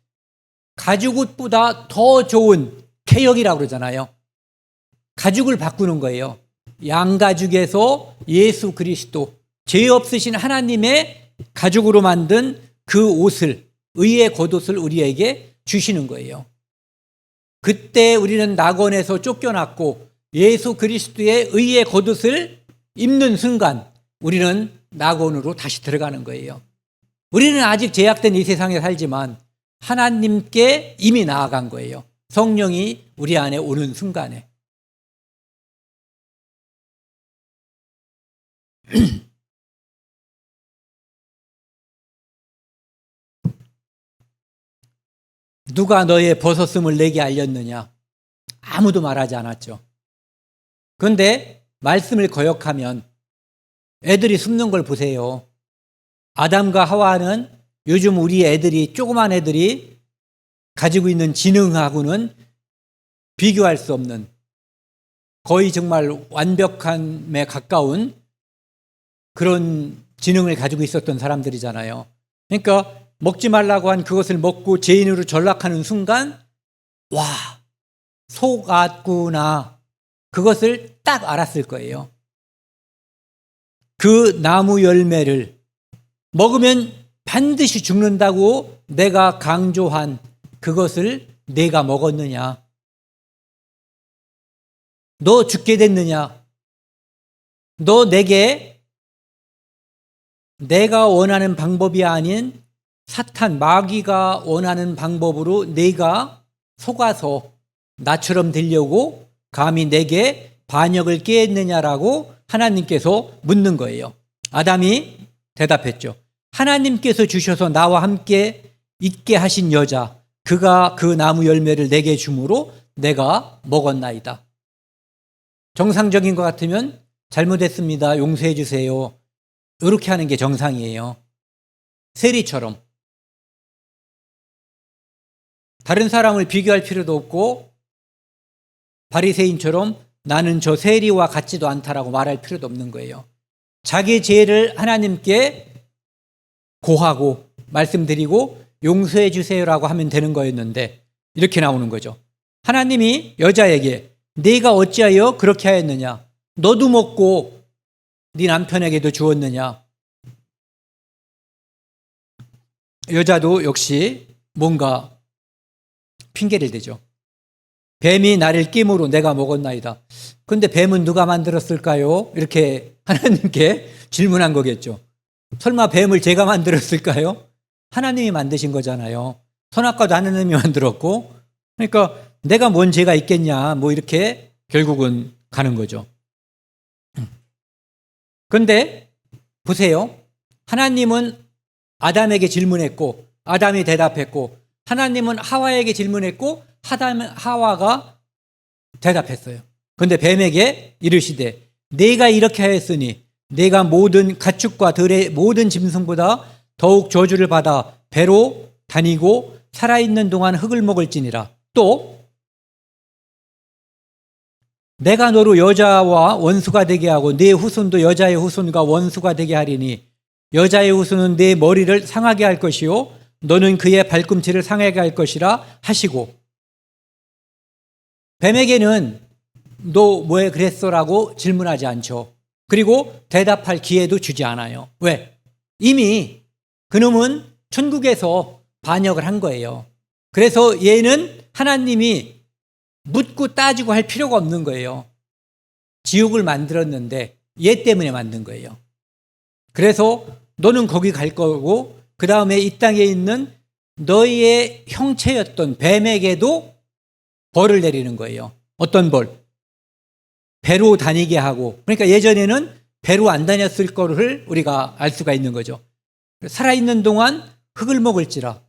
가죽옷보다 더 좋은 개역이라고 그러잖아요. 가죽을 바꾸는 거예요. 양가죽에서 예수 그리스도, 죄 없으신 하나님의 가죽으로 만든 그 옷을, 의의 겉옷을 우리에게 주시는 거예요. 그때 우리는 낙원에서 쫓겨났고 예수 그리스도의 의의 겉옷을 입는 순간 우리는 낙원으로 다시 들어가는 거예요. 우리는 아직 제약된 이 세상에 살지만 하나님께 이미 나아간 거예요. 성령이 우리 안에 오는 순간에. 누가 너의 벗었음을 내게 알렸느냐? 아무도 말하지 않았죠. 그런데 말씀을 거역하면 애들이 숨는 걸 보세요. 아담과 하와는 요즘 우리 애들이, 조그만 애들이 가지고 있는 지능하고는 비교할 수 없는, 거의 정말 완벽함에 가까운 그런 지능을 가지고 있었던 사람들이잖아요. 그러니까 먹지 말라고 한 그것을 먹고 죄인으로 전락하는 순간, 와, 속았구나, 그것을 딱 알았을 거예요. 그 나무 열매를 먹으면 반드시 죽는다고 내가 강조한 그것을 내가 먹었느냐? 너 죽게 됐느냐? 너 내게 내가 원하는 방법이 아닌 사탄, 마귀가 원하는 방법으로 내가 속아서 나처럼 되려고 감히 내게 반역을 깨했느냐라고 하나님께서 묻는 거예요. 아담이 대답했죠. 하나님께서 주셔서 나와 함께 있게 하신 여자, 그가 그 나무 열매를 내게 주므로 내가 먹었나이다. 정상적인 것 같으면 잘못했습니다, 용서해 주세요, 이렇게 하는 게 정상이에요. 세리처럼. 다른 사람을 비교할 필요도 없고 바리새인처럼 나는 저 세리와 같지도 않다라고 말할 필요도 없는 거예요. 자기 죄를 하나님께 고하고 말씀드리고 용서해 주세요라고 하면 되는 거였는데 이렇게 나오는 거죠. 하나님이 여자에게 네가 어찌하여 그렇게 하였느냐? 너도 먹고 네 남편에게도 주었느냐? 여자도 역시 뭔가 핑계를 대죠. 뱀이 나를 낌으로 내가 먹었나이다. 그런데 뱀은 누가 만들었을까요? 이렇게 하나님께 질문한 거겠죠. 설마 뱀을 제가 만들었을까요? 하나님이 만드신 거잖아요. 선악과도 하나님이 만들었고, 그러니까 내가 뭔 죄가 있겠냐, 뭐 이렇게 결국은 가는 거죠. 그런데 보세요. 하나님은 아담에게 질문했고 아담이 대답했고, 하나님은 하와에게 질문했고 하와가 대답했어요. 그런데 뱀에게 이르시되 네가 이렇게 하였으니 네가 모든 가축과 들의 모든 짐승보다 더욱 저주를 받아 배로 다니고 살아있는 동안 흙을 먹을지니라. 또 내가 너로 여자와 원수가 되게 하고 네 후손도 여자의 후손과 원수가 되게 하리니 여자의 후손은 네 머리를 상하게 할 것이요 너는 그의 발꿈치를 상하게 할 것이라 하시고, 뱀에게는 너 뭐에 그랬어라고 질문하지 않죠. 그리고 대답할 기회도 주지 않아요. 왜? 이미 그놈은 천국에서 반역을 한 거예요. 그래서 얘는 하나님이 묻고 따지고 할 필요가 없는 거예요. 지옥을 만들었는데 얘 때문에 만든 거예요. 그래서 너는 거기 갈 거고 그 다음에 이 땅에 있는 너희의 형체였던 뱀에게도 벌을 내리는 거예요. 어떤 벌? 배로 다니게 하고, 그러니까 예전에는 배로 안 다녔을 거를 우리가 알 수가 있는 거죠. 살아있는 동안 흙을 먹을지라.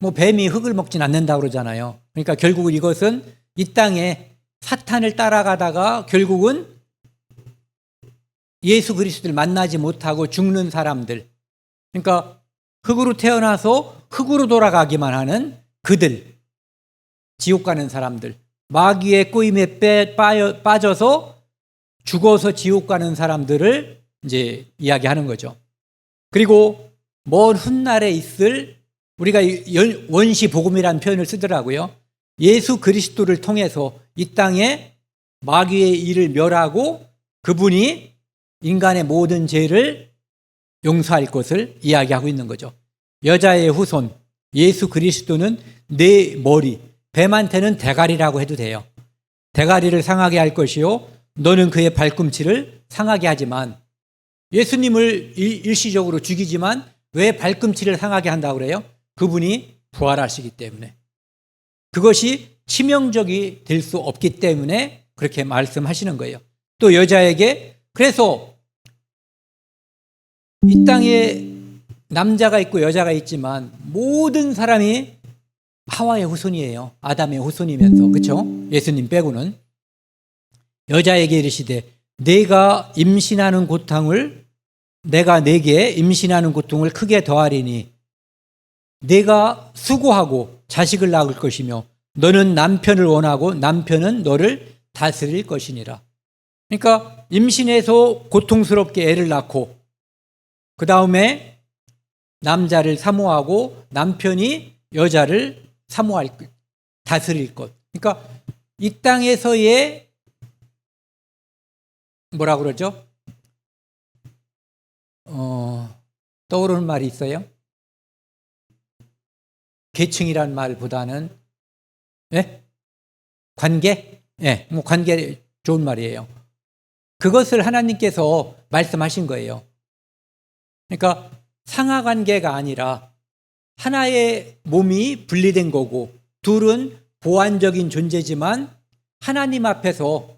뭐 뱀이 흙을 먹진 않는다고 그러잖아요. 그러니까 결국은 이것은 이 땅에 사탄을 따라가다가 결국은 예수 그리스도를 만나지 못하고 죽는 사람들, 그러니까 흙으로 태어나서 흙으로 돌아가기만 하는 그들, 지옥 가는 사람들, 마귀의 꼬임에 빠져서 죽어서 지옥 가는 사람들을 이제 이야기하는 거죠. 그리고 먼 훗날에 있을, 우리가 원시 복음이라는 표현을 쓰더라고요. 예수 그리스도를 통해서 이 땅에 마귀의 일을 멸하고 그분이 인간의 모든 죄를 용서할 것을 이야기하고 있는 거죠. 여자의 후손 예수 그리스도는 내 머리, 뱀한테는 대가리라고 해도 돼요. 대가리를 상하게 할 것이요 너는 그의 발꿈치를 상하게 하지만, 예수님을 일시적으로 죽이지만 왜 발꿈치를 상하게 한다고 그래요? 그분이 부활하시기 때문에, 그것이 치명적이 될 수 없기 때문에 그렇게 말씀하시는 거예요. 또 여자에게, 그래서 이 땅에 남자가 있고 여자가 있지만 모든 사람이 하와의 후손이에요. 아담의 후손이면서, 그렇죠? 예수님 빼고는. 여자에게 이르시되 내가 임신하는 고통을, 내가 내게 임신하는 고통을 크게 더하리니 내가 수고하고 자식을 낳을 것이며 너는 남편을 원하고 남편은 너를 다스릴 것이니라. 그러니까 임신해서 고통스럽게 애를 낳고 그 다음에 남자를 사모하고 남편이 여자를 사모할 것, 다스릴 것. 그러니까 이 땅에서의 뭐라 그러죠? 떠오르는 말이 있어요? 계층이란 말보다는, 예? 관계? 예, 뭐 관계 좋은 말이에요. 그것을 하나님께서 말씀하신 거예요. 그러니까 상하 관계가 아니라 하나의 몸이 분리된 거고, 둘은 보완적인 존재지만 하나님 앞에서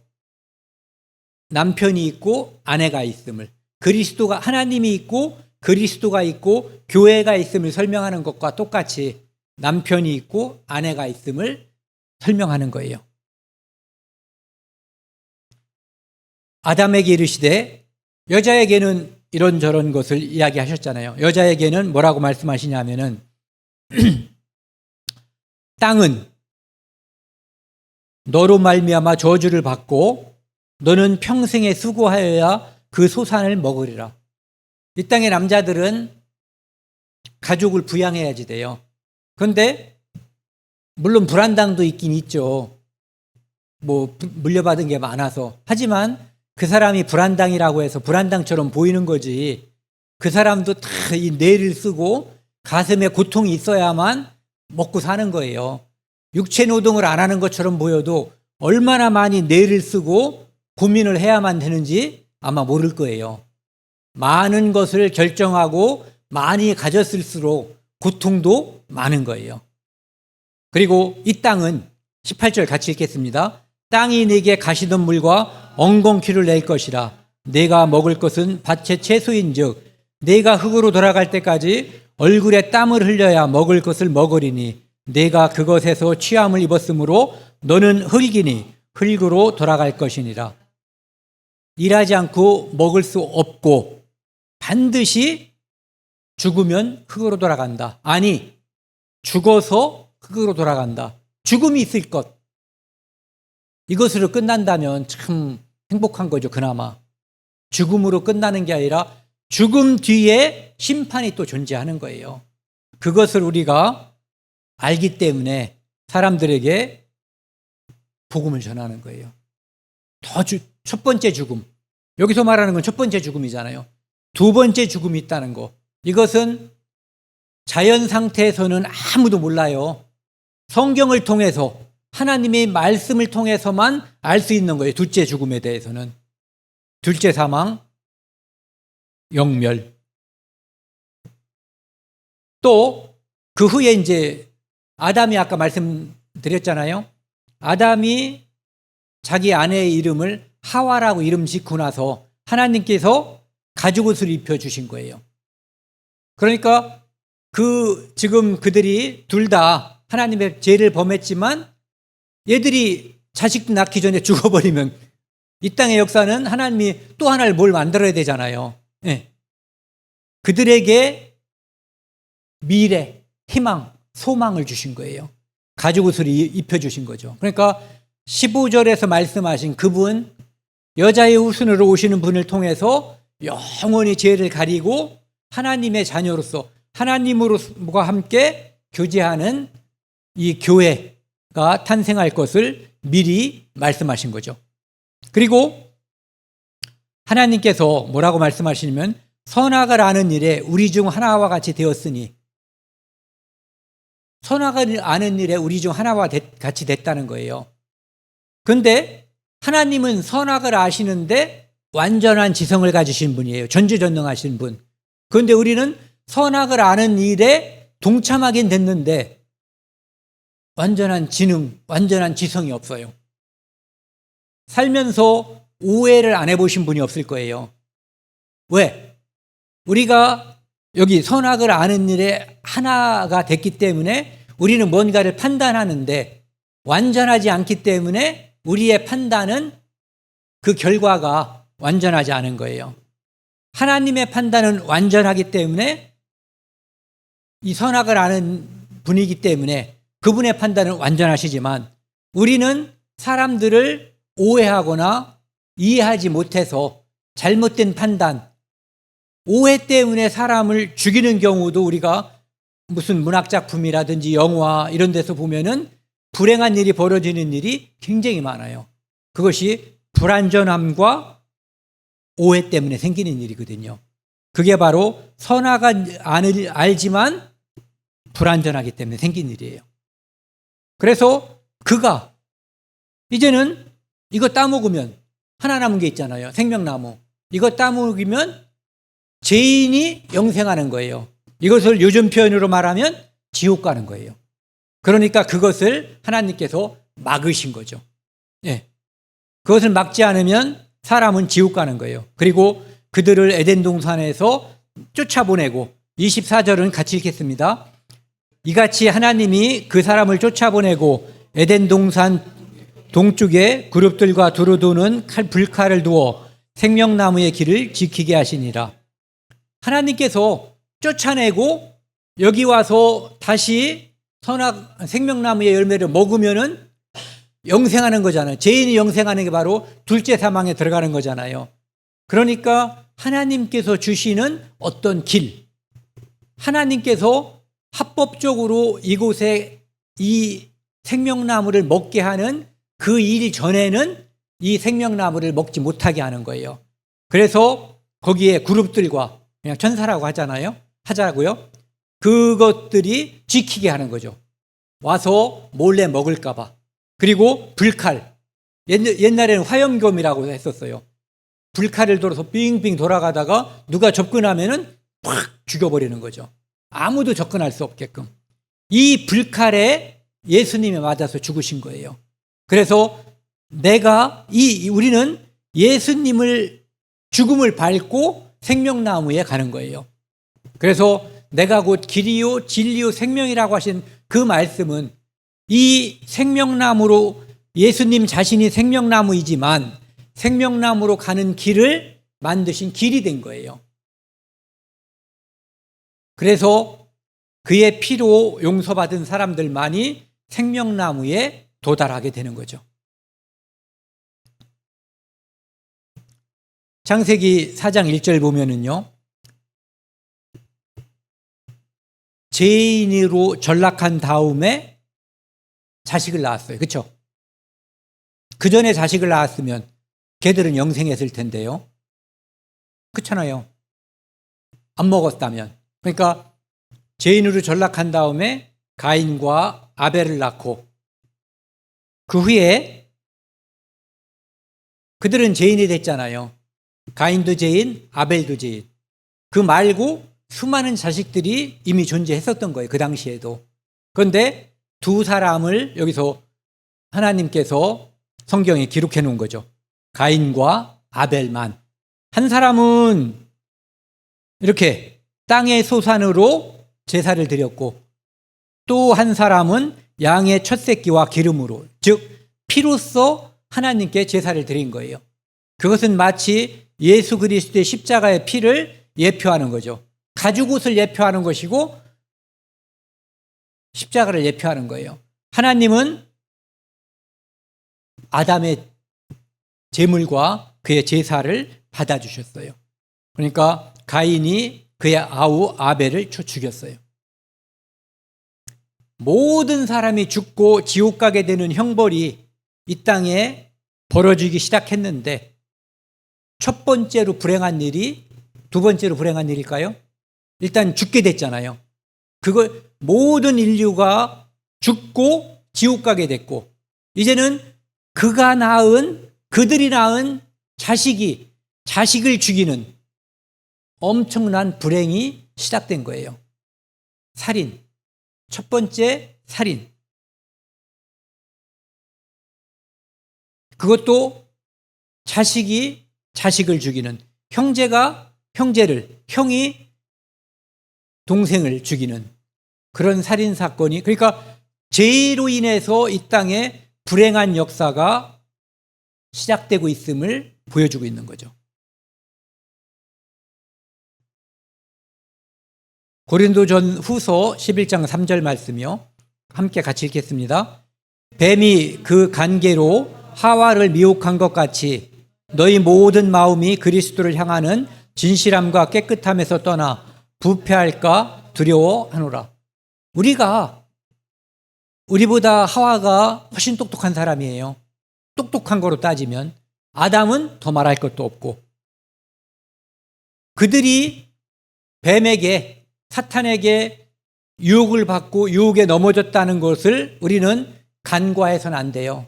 남편이 있고 아내가 있음을, 그리스도가, 하나님이 있고 그리스도가 있고 교회가 있음을 설명하는 것과 똑같이 남편이 있고 아내가 있음을 설명하는 거예요. 아담에게 이르시되, 여자에게는 이런저런 것을 이야기하셨잖아요. 여자에게는 뭐라고 말씀하시냐면은 땅은 너로 말미암아 저주를 받고 너는 평생에 수고하여야 그 소산을 먹으리라. 이 땅의 남자들은 가족을 부양해야지 돼요. 그런데 물론 불안당도 있긴 있죠. 뭐 물려받은 게 많아서. 하지만 그 사람이 불안당이라고 해서 불안당처럼 보이는 거지, 그 사람도 다 이 뇌를 쓰고 가슴에 고통이 있어야만 먹고 사는 거예요. 육체 노동을 안 하는 것처럼 보여도 얼마나 많이 뇌를 쓰고 고민을 해야만 되는지 아마 모를 거예요. 많은 것을 결정하고 많이 가졌을수록 고통도 많은 거예요. 그리고 이 땅은 18절 같이 읽겠습니다. 땅이 네게 가시덤불과 엉겅퀴를 낼 것이라. 네가 먹을 것은 밭의 채소인즉 네가 흙으로 돌아갈 때까지 얼굴에 땀을 흘려야 먹을 것을 먹으리니 네가 그것에서 취함을 입었으므로 너는 흙이니 흙으로 돌아갈 것이니라. 일하지 않고 먹을 수 없고 반드시 죽으면 흙으로 돌아간다. 아니, 죽어서 흙으로 돌아간다. 죽음이 있을 것. 이것으로 끝난다면 참 행복한 거죠, 그나마. 죽음으로 끝나는 게 아니라 죽음 뒤에 심판이 또 존재하는 거예요. 그것을 우리가 알기 때문에 사람들에게 복음을 전하는 거예요. 첫 번째 죽음. 여기서 말하는 건 첫 번째 죽음이잖아요. 두 번째 죽음이 있다는 거. 이것은 자연 상태에서는 아무도 몰라요. 성경을 통해서 하나님의 말씀을 통해서만 알 수 있는 거예요. 둘째 죽음에 대해서는. 둘째 사망, 영멸. 또 그 후에 이제 아담이 아까 말씀드렸잖아요. 아담이 자기 아내의 이름을 하와라고 이름 짓고 나서 하나님께서 가죽옷을 입혀주신 거예요. 그러니까 지금 그들이 둘 다 하나님의 죄를 범했지만 얘들이 자식 낳기 전에 죽어버리면 이 땅의 역사는 하나님이 또 하나를 뭘 만들어야 되잖아요. 네. 그들에게 미래, 희망, 소망을 주신 거예요. 가죽옷을 입혀주신 거죠. 그러니까 15절에서 말씀하신 그분, 여자의 후손으로 오시는 분을 통해서 영원히 죄를 가리고 하나님의 자녀로서 하나님과 함께 교제하는 이 교회가 탄생할 것을 미리 말씀하신 거죠. 그리고 하나님께서 뭐라고 말씀하시냐면 선악을 아는 일에 우리 중 하나와 같이 되었으니, 선악을 아는 일에 우리 중 하나와 같이 됐다는 거예요. 그런데 하나님은 선악을 아시는데 완전한 지성을 가지신 분이에요. 전지전능하신 분. 그런데 우리는 선악을 아는 일에 동참하긴 됐는데 완전한 지능, 완전한 지성이 없어요. 살면서 오해를 안 해보신 분이 없을 거예요. 왜? 우리가 여기 선악을 아는 일에 하나가 됐기 때문에 우리는 뭔가를 판단하는데 완전하지 않기 때문에 우리의 판단은 그 결과가 완전하지 않은 거예요. 하나님의 판단은 완전하기 때문에 이 선악을 아는 분이기 때문에 그분의 판단은 완전하시지만 우리는 사람들을 오해하거나 이해하지 못해서 잘못된 판단, 오해 때문에 사람을 죽이는 경우도 우리가 무슨 문학작품이라든지 영화 이런 데서 보면은 불행한 일이 벌어지는 일이 굉장히 많아요. 그것이 불완전함과 오해 때문에 생기는 일이거든요. 그게 바로 선악을 알지만 불완전하기 때문에 생긴 일이에요. 그래서 그가 이제는 이거 따먹으면 하나 남은 게 있잖아요. 생명나무. 이거 따먹으면 죄인이 영생하는 거예요. 이것을 요즘 표현으로 말하면 지옥 가는 거예요. 그러니까 그것을 하나님께서 막으신 거죠. 예. 그것을 막지 않으면 사람은 지옥 가는 거예요. 그리고 그들을 에덴 동산에서 쫓아보내고 24절은 같이 읽겠습니다. 이같이 하나님이 그 사람을 쫓아보내고 에덴 동산 동쪽에 그룹들과 두루 도는 불칼을 두어 생명나무의 길을 지키게 하시니라. 하나님께서 쫓아내고 여기 와서 다시 생명나무의 열매를 먹으면은 영생하는 거잖아요. 죄인이 영생하는 게 바로 둘째 사망에 들어가는 거잖아요. 그러니까 하나님께서 주시는 어떤 길, 하나님께서 합법적으로 이곳에 이 생명나무를 먹게 하는 그 일 전에는 이 생명나무를 먹지 못하게 하는 거예요. 그래서 거기에 그룹들과 그냥 천사라고 하자고요. 그것들이 지키게 하는 거죠. 와서 몰래 먹을까 봐. 그리고 불칼. 옛날에는 화염검이라고 했었어요. 불칼을 돌아서 빙빙 돌아가다가 누가 접근하면은 팍 죽여버리는 거죠. 아무도 접근할 수 없게끔. 이 불칼에 예수님이 맞아서 죽으신 거예요. 그래서 우리는 예수님을 죽음을 밟고 생명나무에 가는 거예요. 그래서 내가 곧 길이요 진리요 생명이라고 하신 그 말씀은 이 생명나무로 예수님 자신이 생명나무이지만 생명나무로 가는 길을 만드신 길이 된 거예요. 그래서 그의 피로 용서받은 사람들만이 생명나무에 도달하게 되는 거죠. 창세기 4장 1절 보면은요. 죄인으로 전락한 다음에 자식을 낳았어요. 그렇죠? 그 전에 자식을 낳았으면 걔들은 영생했을 텐데요. 그렇잖아요. 안 먹었다면. 그러니까 죄인으로 전락한 다음에 가인과 아벨을 낳고 그 후에 그들은 죄인이 됐잖아요. 가인도 죄인, 아벨도 죄인. 그 말고 수많은 자식들이 이미 존재했었던 거예요. 그 당시에도. 그런데 두 사람을 여기서 하나님께서 성경에 기록해 놓은 거죠. 가인과 아벨만. 한 사람은 이렇게 땅의 소산으로 제사를 드렸고 또 한 사람은 양의 첫 새끼와 기름으로, 즉 피로써 하나님께 제사를 드린 거예요. 그것은 마치 예수 그리스도의 십자가의 피를 예표하는 거죠. 가죽옷을 예표하는 것이고 십자가를 예표하는 거예요. 하나님은 아담의 제물과 그의 제사를 받아주셨어요. 그러니까 가인이 그의 아우 아벨을 죽였어요. 모든 사람이 죽고 지옥 가게 되는 형벌이 이 땅에 벌어지기 시작했는데 첫 번째로 불행한 일이 두 번째로 불행한 일일까요? 일단 죽게 됐잖아요. 그걸 모든 인류가 죽고 지옥 가게 됐고 이제는 그들이 낳은 자식을 죽이는 엄청난 불행이 시작된 거예요. 살인. 첫 번째 살인. 그것도 자식이 자식을 죽이는, 형제가 형제를, 형이 동생을 죽이는 그런 살인 사건이, 그러니까 죄로 인해서 이 땅에 불행한 역사가 시작되고 있음을 보여주고 있는 거죠. 고린도전 후서 11장 3절 말씀이요. 함께 같이 읽겠습니다. 뱀이 그 간계로 하와를 미혹한 것 같이 너희 모든 마음이 그리스도를 향하는 진실함과 깨끗함에서 떠나 부패할까 두려워하노라. 우리보다 하와가 훨씬 똑똑한 사람이에요. 똑똑한 거로 따지면 아담은 더 말할 것도 없고 그들이 뱀에게 사탄에게 유혹을 받고 유혹에 넘어졌다는 것을 우리는 간과해서는 안 돼요.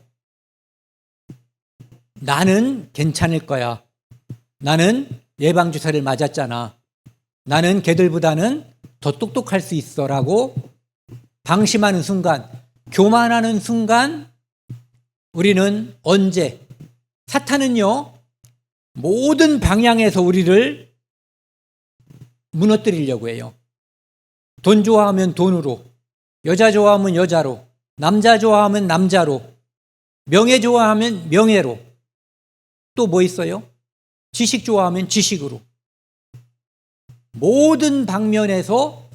나는 괜찮을 거야. 나는 예방주사를 맞았잖아. 나는 걔들보다는 더 똑똑할 수 있어 라고 방심하는 순간, 교만하는 순간 우리는 언제, 사탄은요 모든 방향에서 우리를 무너뜨리려고 해요. 돈 좋아하면 돈으로, 여자 좋아하면 여자로, 남자 좋아하면 남자로, 명예 좋아하면 명예로, 또 뭐 있어요? 지식 좋아하면 지식으로. 모든 방면에서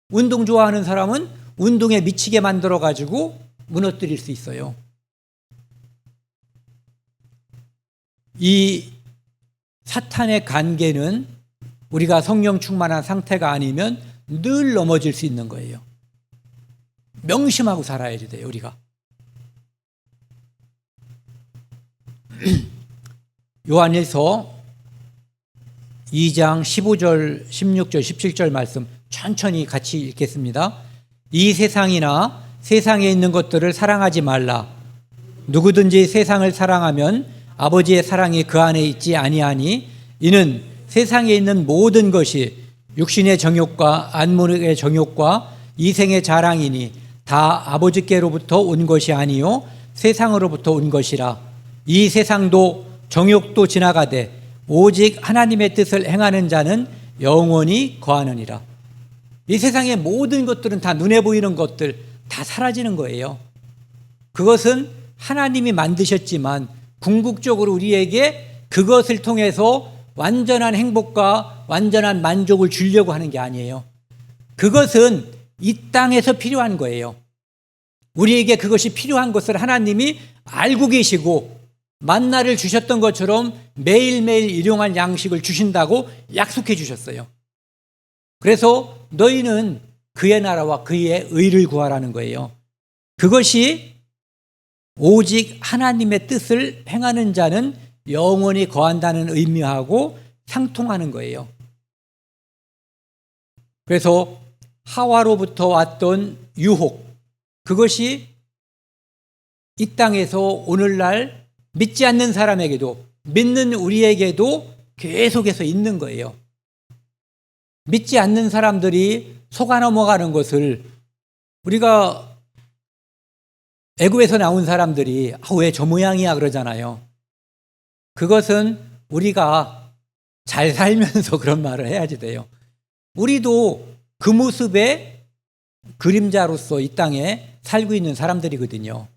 운동 좋아하는 사람은 운동에 미치게 만들어가지고 무너뜨릴 수 있어요. 이 사탄의 관계는 우리가 성령 충만한 상태가 아니면 늘 넘어질 수 있는 거예요. 명심하고 살아야 돼요, 우리가. 요한일서 2장 15절, 16절, 17절 말씀 천천히 같이 읽겠습니다. 이 세상이나 세상에 있는 것들을 사랑하지 말라. 누구든지 세상을 사랑하면 아버지의 사랑이 그 안에 있지 아니하니 이는 세상에 있는 모든 것이 육신의 정욕과 안목의 정욕과 이생의 자랑이니 다 아버지께로부터 온 것이 아니요 세상으로부터 온 것이라. 이 세상도 정욕도 지나가되 오직 하나님의 뜻을 행하는 자는 영원히 거하느니라. 이 세상의 모든 것들은 다 눈에 보이는 것들 다 사라지는 거예요. 그것은 하나님이 만드셨지만 궁극적으로 우리에게 그것을 통해서 완전한 행복과 완전한 만족을 주려고 하는 게 아니에요. 그것은 이 땅에서 필요한 거예요. 우리에게 그것이 필요한 것을 하나님이 알고 계시고 만나를 주셨던 것처럼 매일매일 일용할 양식을 주신다고 약속해 주셨어요. 그래서 너희는 그의 나라와 그의 의를 구하라는 거예요. 그것이 오직 하나님의 뜻을 행하는 자는 영원히 거한다는 의미하고 상통하는 거예요. 그래서 하와로부터 왔던 유혹, 그것이 이 땅에서 오늘날 믿지 않는 사람에게도, 믿는 우리에게도 계속해서 있는 거예요. 믿지 않는 사람들이 속아 넘어가는 것을 우리가 애굽에서 나온 사람들이 왜 저 모양이야 그러잖아요. 그것은 우리가 잘 살면서 그런 말을 해야지 돼요. 우리도 그 모습의 그림자로서 이 땅에 살고 있는 사람들이거든요.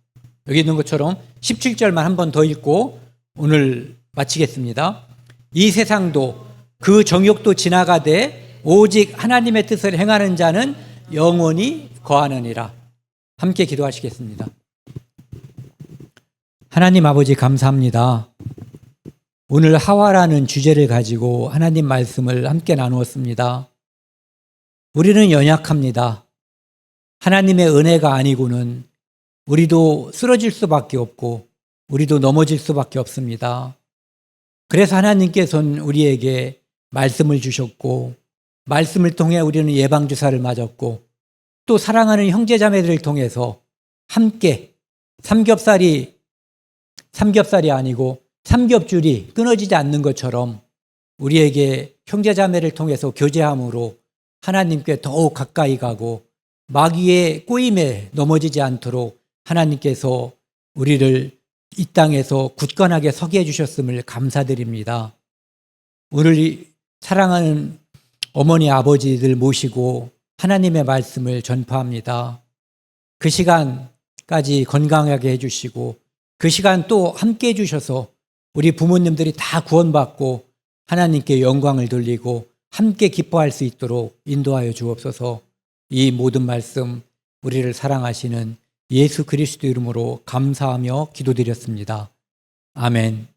여기 있는 것처럼 17절만 한 번 더 읽고 오늘 마치겠습니다. 이 세상도 그 정욕도 지나가되 오직 하나님의 뜻을 행하는 자는 영원히 거하느니라. 함께 기도하시겠습니다. 하나님 아버지 감사합니다. 오늘 하와라는 주제를 가지고 하나님 말씀을 함께 나누었습니다. 우리는 연약합니다. 하나님의 은혜가 아니고는 우리도 쓰러질 수밖에 없고 우리도 넘어질 수밖에 없습니다. 그래서 하나님께서는 우리에게 말씀을 주셨고 말씀을 통해 우리는 예방주사를 맞았고 또 사랑하는 형제자매들을 통해서 함께 삼겹살이 아니고 삼겹줄이 끊어지지 않는 것처럼 우리에게 형제자매를 통해서 교제함으로 하나님께 더욱 가까이 가고 마귀의 꼬임에 넘어지지 않도록 하나님께서 우리를 이 땅에서 굳건하게 서게 해주셨음을 감사드립니다. 오늘 사랑하는 어머니 아버지들 모시고 하나님의 말씀을 전파합니다. 그 시간까지 건강하게 해주시고 그 시간 또 함께 해주셔서 우리 부모님들이 다 구원받고 하나님께 영광을 돌리고 함께 기뻐할 수 있도록 인도하여 주옵소서. 이 모든 말씀 우리를 사랑하시는 예수 그리스도 이름으로 감사하며 기도드렸습니다. 아멘.